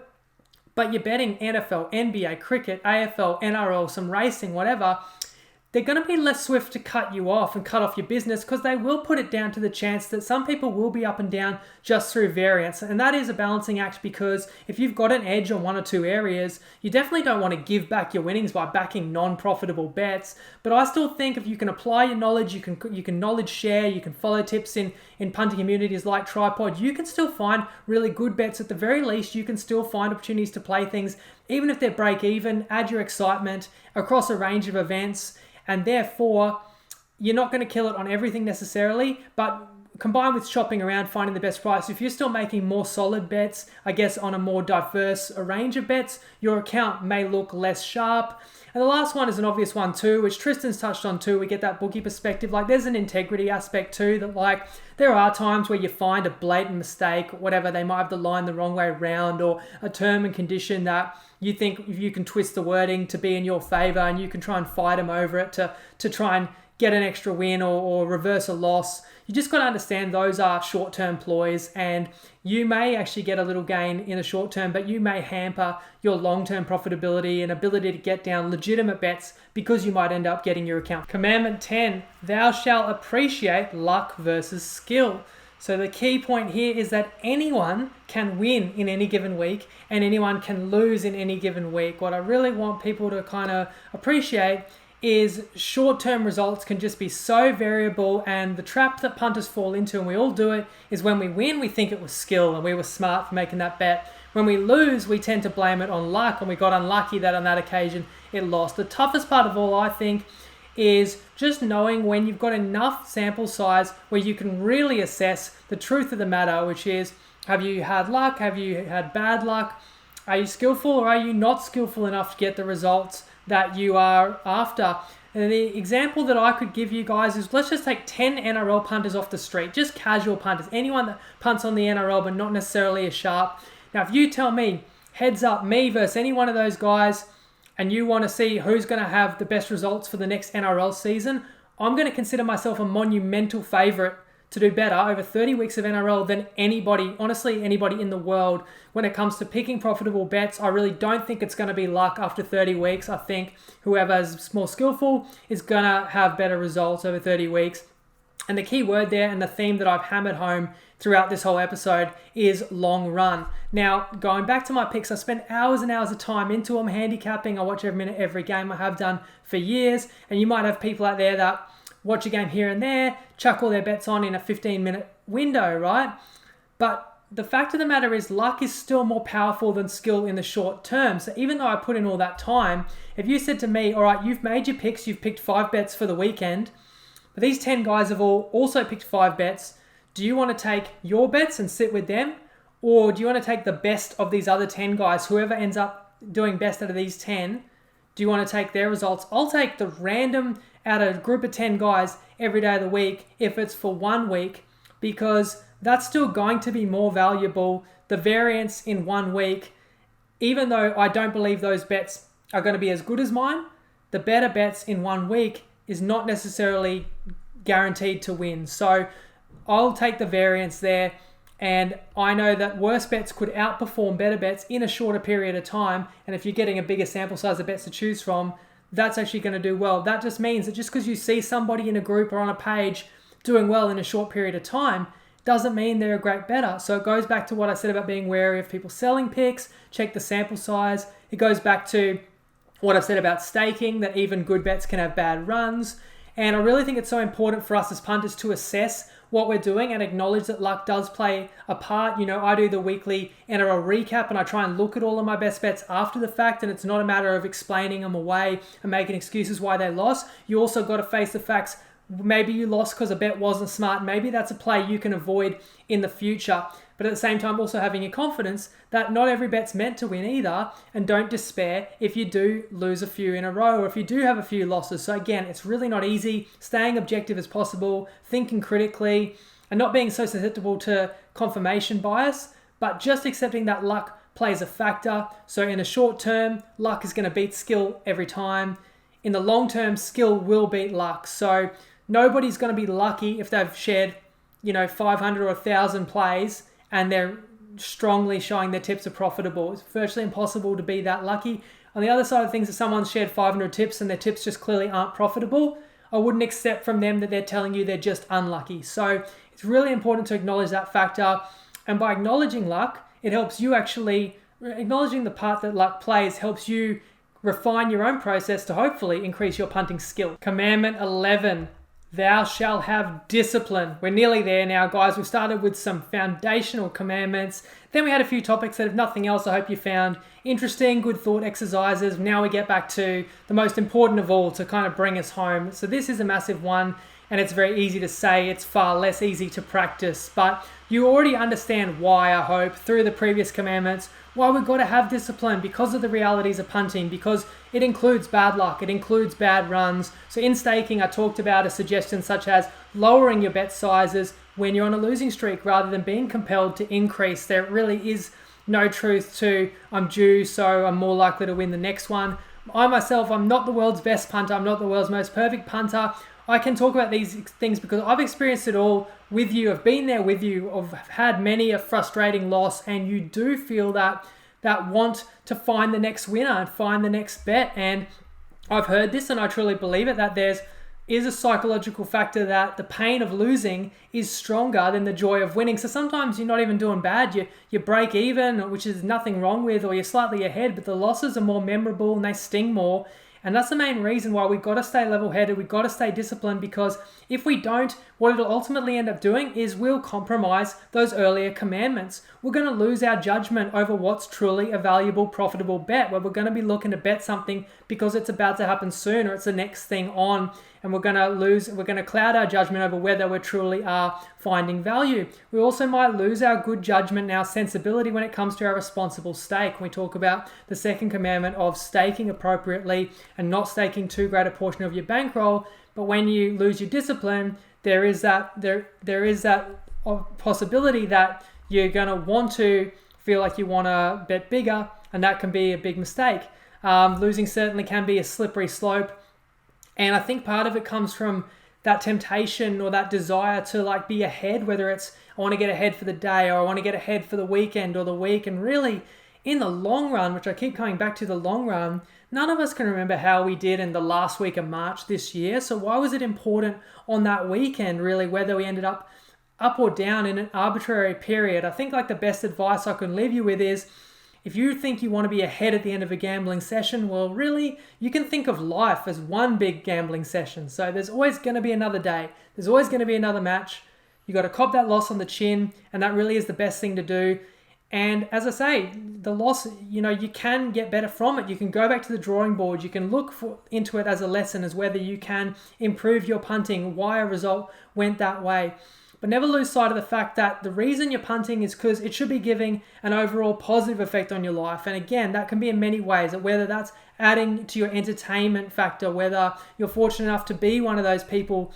but you're betting NFL, NBA, cricket, AFL, NRL, some racing, whatever, they're going to be less swift to cut you off and cut off your business because they will put it down to the chance that some people will be up and down just through variance. And that is a balancing act, because if you've got an edge on one or two areas, you definitely don't want to give back your winnings by backing non-profitable bets. But I still think if you can apply your knowledge, you can knowledge share, you can follow tips in punting communities like TryPod, you can still find really good bets. At the very least, you can still find opportunities to play things, even if they're break even, add your excitement across a range of events. And therefore, you're not going to kill it on everything necessarily, but combined with shopping around, finding the best price, if you're still making more solid bets, I guess on a more diverse range of bets, your account may look less sharp. And the last one is an obvious one too, which Tristan's touched on too. We get that bookie perspective. Like, there's an integrity aspect too, that like there are times where you find a blatant mistake, or whatever, they might have the line the wrong way around, or a term and condition that you think if you can twist the wording to be in your favor, and you can try and fight them over it to try and get an extra win or reverse a loss. You just got to understand those are short-term ploys, and you may actually get a little gain in the short term, but you may hamper your long-term profitability and ability to get down legitimate bets because you might end up getting your account. Commandment 10, thou shalt appreciate luck versus skill. So the key point here is that anyone can win in any given week and anyone can lose in any given week. What I really want people to kind of appreciate is short-term results can just be so variable, and the trap that punters fall into, and we all do it, is when we win, we think it was skill and we were smart for making that bet. When we lose, we tend to blame it on luck, and we got unlucky that on that occasion it lost. The toughest part of all, I think, is just knowing when you've got enough sample size where you can really assess the truth of the matter, which is, have you had luck? Have you had bad luck? Are you skillful, or are you not skillful enough to get the results that you are after? And the example that I could give you guys is, let's just take 10 NRL punters off the street, just casual punters, anyone that punts on the NRL but not necessarily as sharp. Now, if you tell me, heads up, me versus any one of those guys, and you want to see who's going to have the best results for the next NRL season, I'm going to consider myself a monumental favourite to do better over 30 weeks of NRL than anybody, honestly, anybody in the world. When it comes to picking profitable bets, I really don't think it's going to be luck after 30 weeks. I think whoever is more skillful is going to have better results over 30 weeks. And the key word there, and the theme that I've hammered home throughout this whole episode, is long run. Now, going back to my picks, I spent hours and hours of time into them, handicapping. I watch every minute, every game. I have done for years. And you might have people out there that watch a game here and there, chuck all their bets on in a 15-minute window, right? But the fact of the matter is, luck is still more powerful than skill in the short term. So even though I put in all that time, if you said to me, all right, you've made your picks, you've picked 5 bets for the weekend, but these 10 guys have all also picked 5 bets, do you want to take your bets and sit with them? Or do you want to take the best of these other 10 guys, whoever ends up doing best out of these 10, do you want to take their results? I'll take the random out of a group of 10 guys every day of the week if it's for 1 week, because that's still going to be more valuable. The variance in 1 week, even though I don't believe those bets are going to be as good as mine, the better bets in 1 week is not necessarily guaranteed to win. So I'll take the variance there. And I know that worse bets could outperform better bets in a shorter period of time. And if you're getting a bigger sample size of bets to choose from, that's actually going to do well. That just means that just because you see somebody in a group or on a page doing well in a short period of time, doesn't mean they're a great bettor. So it goes back to what I said about being wary of people selling picks, check the sample size. It goes back to what I've said about staking, that even good bets can have bad runs. And I really think it's so important for us as punters to assess what we're doing and acknowledge that luck does play a part. I do the weekly NRL recap and I try and look at all of my best bets after the fact, and it's not a matter of explaining them away and making excuses why they lost. You also got to face the facts. Maybe you lost because a bet wasn't smart. Maybe that's a play you can avoid in the future. But at the same time, also having your confidence that not every bet's meant to win either, and don't despair if you do lose a few in a row or if you do have a few losses. So again, it's really not easy. Staying objective as possible, thinking critically, and not being so susceptible to confirmation bias, but just accepting that luck plays a factor. So in the short term, luck is going to beat skill every time. In the long term, skill will beat luck. So nobody's going to be lucky if they've shared 500 or 1,000 plays and they're strongly showing their tips are profitable. It's virtually impossible to be that lucky. On the other side of things, if someone's shared 500 tips and their tips just clearly aren't profitable, I wouldn't accept from them that they're telling you they're just unlucky. So it's really important to acknowledge that factor. And by acknowledging luck, it helps you acknowledging the part that luck plays helps you refine your own process to hopefully increase your punting skill. Commandment 11. Thou shalt have discipline. We're nearly there now, guys. We've started with some foundational commandments. Then we had a few topics that, if nothing else, I hope you found interesting, good thought exercises. Now we get back to the most important of all to kind of bring us home. So this is a massive one, and it's very easy to say. It's far less easy to practice. But you already understand why, I hope, through the previous commandments, why we've got to have discipline because of the realities of punting, because it includes bad luck, it includes bad runs. So in staking, I talked about a suggestion such as lowering your bet sizes when you're on a losing streak rather than being compelled to increase. There really is no truth to I'm due, so I'm more likely to win the next one. I myself, I'm not the world's best punter. I'm not the world's most perfect punter. I can talk about these things because I've experienced it all with you. I've been there with you. I've had many a frustrating loss, and you do feel that want to find the next winner and find the next bet. And I've heard this, and I truly believe it, that there is a psychological factor that the pain of losing is stronger than the joy of winning. So sometimes you're not even doing bad. You break even, which is nothing wrong with, or you're slightly ahead, but the losses are more memorable and they sting more. And that's the main reason why we've got to stay level-headed, we've got to stay disciplined, because if we don't, what it'll ultimately end up doing is we'll compromise those earlier commandments. We're going to lose our judgment over what's truly a valuable, profitable bet, where we're going to be looking to bet something because it's about to happen soon or it's the next thing on, and we're going to cloud our judgment over whether we truly are finding value. We also might lose our good judgment and our sensibility when it comes to our responsible stake. We talk about the second commandment of staking appropriately and not staking too great a portion of your bankroll. But when you lose your discipline, there is that possibility that you're going to want to feel like you want to bet bigger, and that can be a big mistake. Losing certainly can be a slippery slope. And I think part of it comes from that temptation or that desire to be ahead, whether it's I want to get ahead for the day or I want to get ahead for the weekend or the week. And really, in the long run, which I keep coming back to, the long run, none of us can remember how we did in the last week of March this year. So why was it important on that weekend, really, whether we ended up or down in an arbitrary period? I think the best advice I can leave you with is, if you think you want to be ahead at the end of a gambling session, well, really, you can think of life as one big gambling session. So there's always going to be another day. There's always going to be another match. You got to cop that loss on the chin, and that really is the best thing to do. And as I say, the loss, you can get better from it. You can go back to the drawing board. You can look into it as a lesson, as whether you can improve your punting, why a result went that way. But never lose sight of the fact that the reason you're punting is because it should be giving an overall positive effect on your life. And again, that can be in many ways, whether that's adding to your entertainment factor, whether you're fortunate enough to be one of those people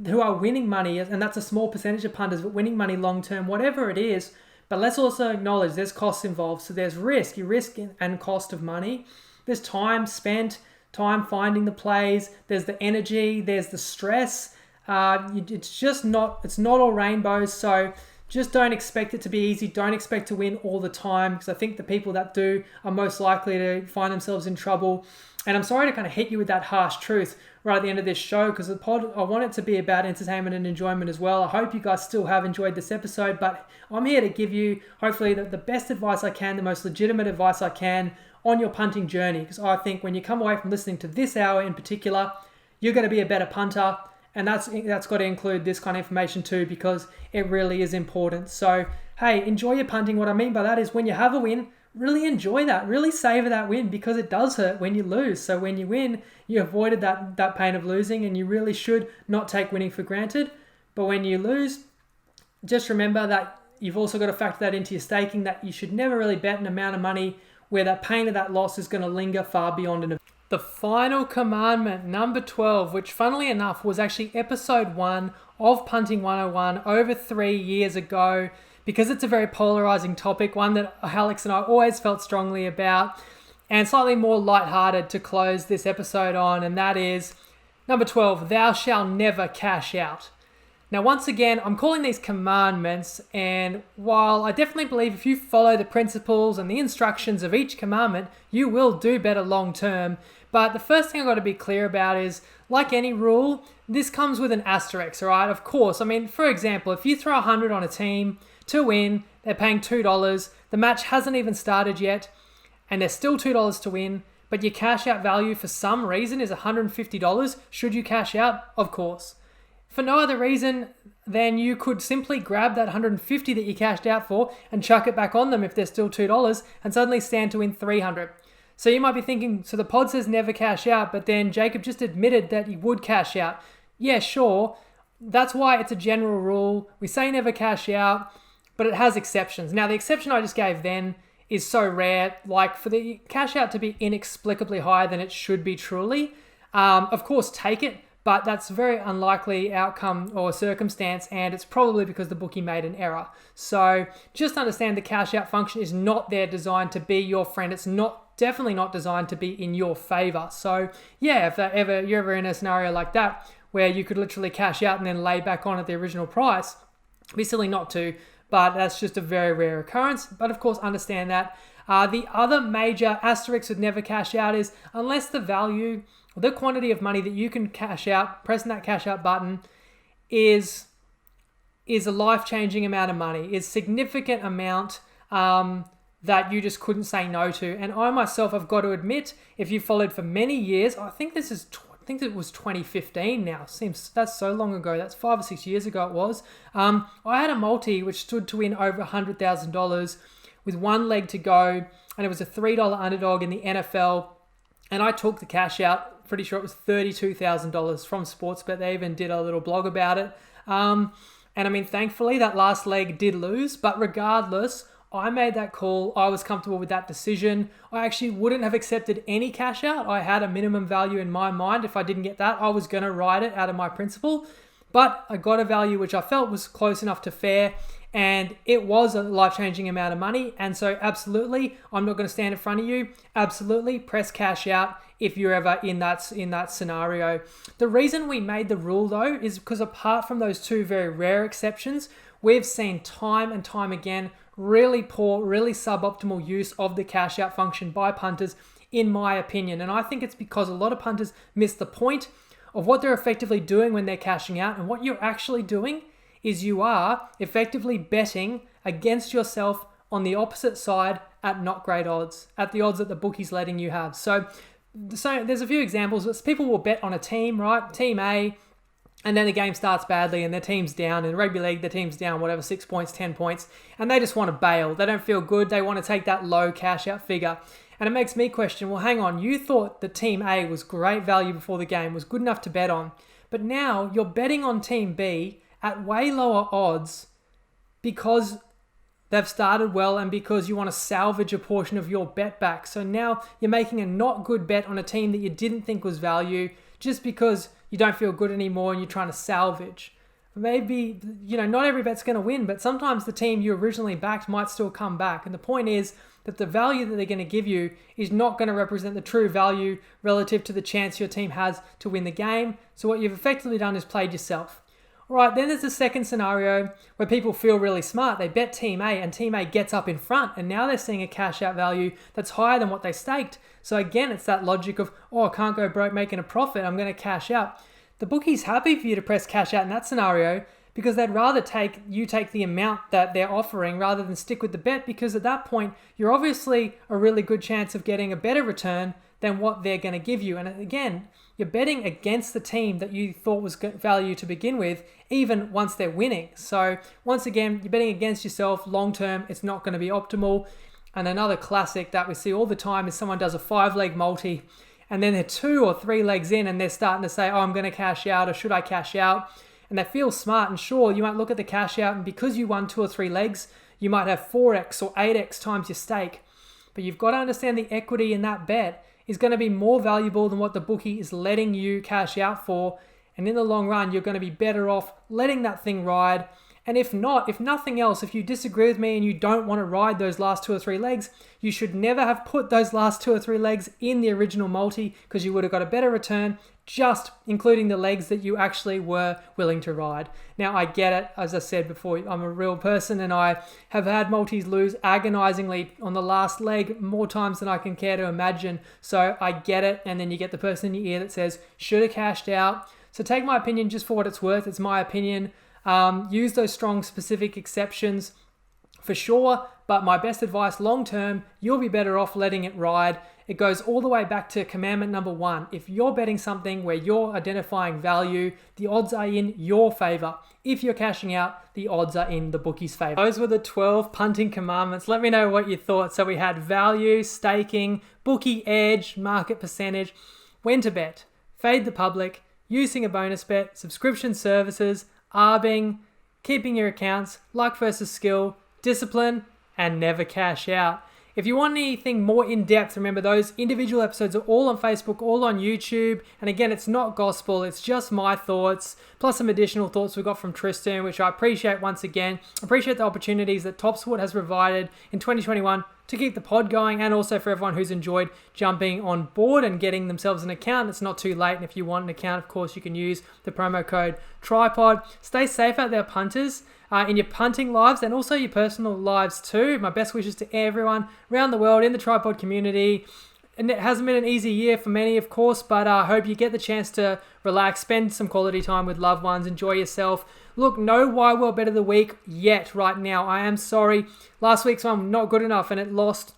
who are winning money, and that's a small percentage of punters, but winning money long term, whatever it is. But let's also acknowledge there's costs involved. So there's risk, your risk and cost of money. There's time spent, time finding the plays. There's the energy, there's the stress. It's not all rainbows. So just don't expect it to be easy. Don't expect to win all the time, because I think the people that do are most likely to find themselves in trouble. And I'm sorry to kind of hit you with that harsh truth right at the end of this show, because the pod, I want it to be about entertainment and enjoyment as well. I hope you guys still have enjoyed this episode, but I'm here to give you hopefully the best advice I can, the most legitimate advice I can on your punting journey, because I think when you come away from listening to this hour in particular, you're going to be a better punter. And that's got to include this kind of information too, because it really is important. So, hey, enjoy your punting. What I mean by that is when you have a win, really enjoy that. Really savor that win, because it does hurt when you lose. So when you win, you avoided that pain of losing, and you really should not take winning for granted. But when you lose, just remember that you've also got to factor that into your staking, that you should never really bet an amount of money where that pain of that loss is going to linger far beyond an event. The final commandment, number 12, which funnily enough was actually episode 1 of Punting 101 over 3 years ago, because it's a very polarizing topic, one that Alex and I always felt strongly about, and slightly more lighthearted to close this episode on, and that is number 12, thou shalt never cash out. Now, once again, I'm calling these commandments, and while I definitely believe if you follow the principles and the instructions of each commandment, you will do better long term. But the first thing I've got to be clear about is, like any rule, this comes with an asterisk, all right? Of course, I mean, for example, if you throw 100 on a team to win, they're paying $2, the match hasn't even started yet, and there's still $2 to win, but your cash out value for some reason is $150, should you cash out? Of course. For no other reason, then you could simply grab that $150 that you cashed out for and chuck it back on them if they're still $2 and suddenly stand to win $300. So you might be thinking, so the pod says never cash out, but then Jacob just admitted that he would cash out. Yeah, sure. That's why it's a general rule. We say never cash out, but it has exceptions. Now, the exception I just gave then is so rare, like for the cash out to be inexplicably higher than it should be truly. Of course, take it, but that's a very unlikely outcome or circumstance, and it's probably because the bookie made an error. So just understand the cash out function is not there designed to be your friend. It's definitely not designed to be in your favor. So yeah, if you're ever in a scenario like that where you could literally cash out and then lay back on at the original price, it'd be silly not to, but that's just a very rare occurrence. But of course, understand that. The other major asterisk with never cash out is unless the value, the quantity of money that you can cash out, pressing that cash out button, is a life-changing amount of money, is significant amount that you just couldn't say no to. And I myself have got to admit, if you followed for many years, I think it was 2015 now. Seems that's so long ago. That's 5 or 6 years ago it was. I had a multi which stood to win over $100,000 with one leg to go, and it was a $3 underdog in the NFL. And I took the cash out. Pretty sure it was $32,000 from Sportsbet. They even did a little blog about it. And I mean, thankfully, that last leg did lose. But regardless, I made that call. I was comfortable with that decision. I actually wouldn't have accepted any cash out. I had a minimum value in my mind. If I didn't get that, I was going to ride it out of my principle. But I got a value which I felt was close enough to fair. And it was a life-changing amount of money. And so absolutely, I'm not going to stand in front of you. Absolutely, press cash out if you're ever in that scenario. The reason we made the rule, though, is because apart from those two very rare exceptions, we've seen time and time again really poor, really suboptimal use of the cash out function by punters, in my opinion. And I think it's because a lot of punters miss the point of what they're effectively doing when they're cashing out. And what you're actually doing is you are effectively betting against yourself on the opposite side at not great odds, at the odds that the bookie's letting you have. So there's a few examples. People will bet on a team, right? Team A, and then the game starts badly and their team's down. In rugby league, the team's down, whatever, 6 points, 10 points, and they just want to bail. They don't feel good. They want to take that low cash out figure. And it makes me question, well, hang on, you thought that Team A was great value before the game, was good enough to bet on, but now you're betting on Team B at way lower odds because they've started well and because you want to salvage a portion of your bet back. So now you're making a not good bet on a team that you didn't think was value just because you don't feel good anymore and you're trying to salvage. Maybe, not every bet's going to win, but sometimes the team you originally backed might still come back. And the point is that the value that they're going to give you is not going to represent the true value relative to the chance your team has to win the game. So what you've effectively done is played yourself. All right, then there's a second scenario where people feel really smart. They bet Team A and Team A gets up in front and now they're seeing a cash out value that's higher than what they staked. So again, it's that logic of, I can't go broke making a profit. I'm going to cash out. The bookie's happy for you to press cash out in that scenario because they'd rather take the amount that they're offering rather than stick with the bet, because at that point, you're obviously a really good chance of getting a better return than what they're going to give you. And again, you're betting against the team that you thought was value to begin with, even once they're winning. So once again, you're betting against yourself. Long term, it's not going to be optimal. And another classic that we see all the time is someone does a 5-leg multi, and then they're 2 or 3 legs in and they're starting to say, oh, I'm going to cash out, or should I cash out? And they feel smart, and sure, you might look at the cash out, and because you won 2 or 3 legs, you might have 4x or 8x times your stake. But you've got to understand the equity in that bet is going to be more valuable than what the bookie is letting you cash out for. And in the long run, you're going to be better off letting that thing ride. And if nothing else, if you disagree with me and you don't want to ride those last 2 or 3 legs, you should never have put those last 2 or 3 legs in the original multi, because you would have got a better return just including the legs that you actually were willing to ride. Now, I get it. As I said before, I'm a real person and I have had multis lose agonizingly on the last leg more times than I can care to imagine. So I get it. And then you get the person in your ear that says, should have cashed out. So take my opinion just for what it's worth. It's my opinion. Use those strong specific exceptions for sure, but my best advice long term, you'll be better off letting it ride. It goes all the way back to commandment number 1. If you're betting something where you're identifying value, the odds are in your favor. If you're cashing out, the odds are in the bookie's favor. Those were the 12 punting commandments. Let me know what you thought. So we had value, staking, bookie edge, market percentage, when to bet, fade the public, using a bonus bet, subscription services, arbing, keeping your accounts, luck versus skill, discipline, and never cash out. If you want anything more in-depth, remember those individual episodes are all on Facebook, all on YouTube. And again, it's not gospel, it's just my thoughts, plus some additional thoughts we got from Tristan, which I appreciate once again. I appreciate the opportunities that TopSport has provided in 2021 to keep the pod going, and also for everyone who's enjoyed jumping on board and getting themselves an account. It's not too late, and if you want an account, of course, you can use the promo code TryPod. Stay safe out there, punters, in your punting lives and also your personal lives too. My best wishes to everyone around the world in the TryPod community. And it hasn't been an easy year for many, of course, but I hope you get the chance to relax, spend some quality time with loved ones, enjoy yourself. Look, no Why World Bet of the Week yet right now. I am sorry. Last week's one, not good enough, and it lost.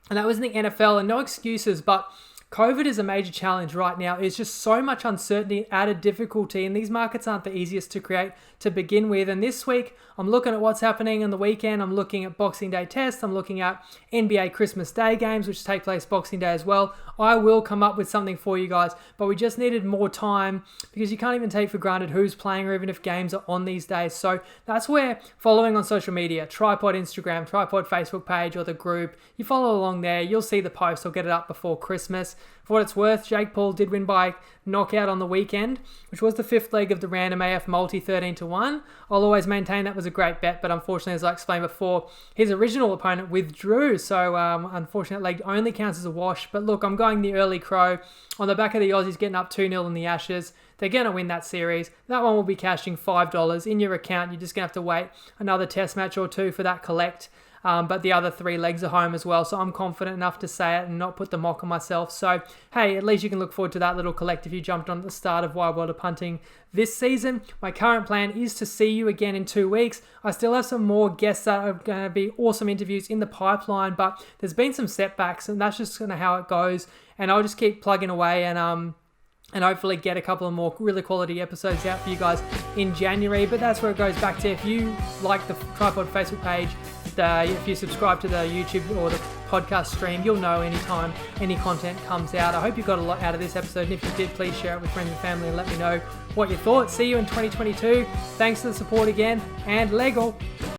And that was in the NFL, and no excuses, but COVID is a major challenge right now. There's just so much uncertainty, added difficulty, and these markets aren't the easiest to create to begin with. And this week, I'm looking at what's happening on the weekend. I'm looking at Boxing Day tests. I'm looking at NBA Christmas Day games, which take place Boxing Day as well. I will come up with something for you guys, but we just needed more time because you can't even take for granted who's playing or even if games are on these days. So that's where following on social media, TryPod Instagram, TryPod Facebook page, or the group, you follow along there. You'll see the post. I'll get it up before Christmas. For what it's worth, Jake Paul did win by knockout on the weekend, which was the 5th leg of the random AF multi 13-1. I'll always maintain that was a great bet, but unfortunately, as I explained before, his original opponent withdrew, so unfortunately, leg only counts as a wash. But look, I'm going the early crow on the back of the Aussies getting up 2-0 in the Ashes. They're going to win that series. That one will be cashing $5 in your account. You're just going to have to wait another test match or two for that collect. But the other 3 legs are home as well, so I'm confident enough to say it and not put the mock on myself. So, hey, at least you can look forward to that little collect if you jumped on at the start of Wide World of Punting this season. My current plan is to see you again in 2 weeks. I still have some more guests that are going to be awesome interviews in the pipeline, but there's been some setbacks, and that's just kind of how it goes. And I'll just keep plugging away and hopefully get a couple of more really quality episodes out for you guys in January. But that's where it goes back to. If you like the TryPod Facebook page, if you subscribe to the YouTube or the podcast stream, you'll know anytime any content comes out. I hope you got a lot out of this episode, and if you did, please share it with friends and family and let me know what you thought. See you in 2022. Thanks for the support again, and Lego.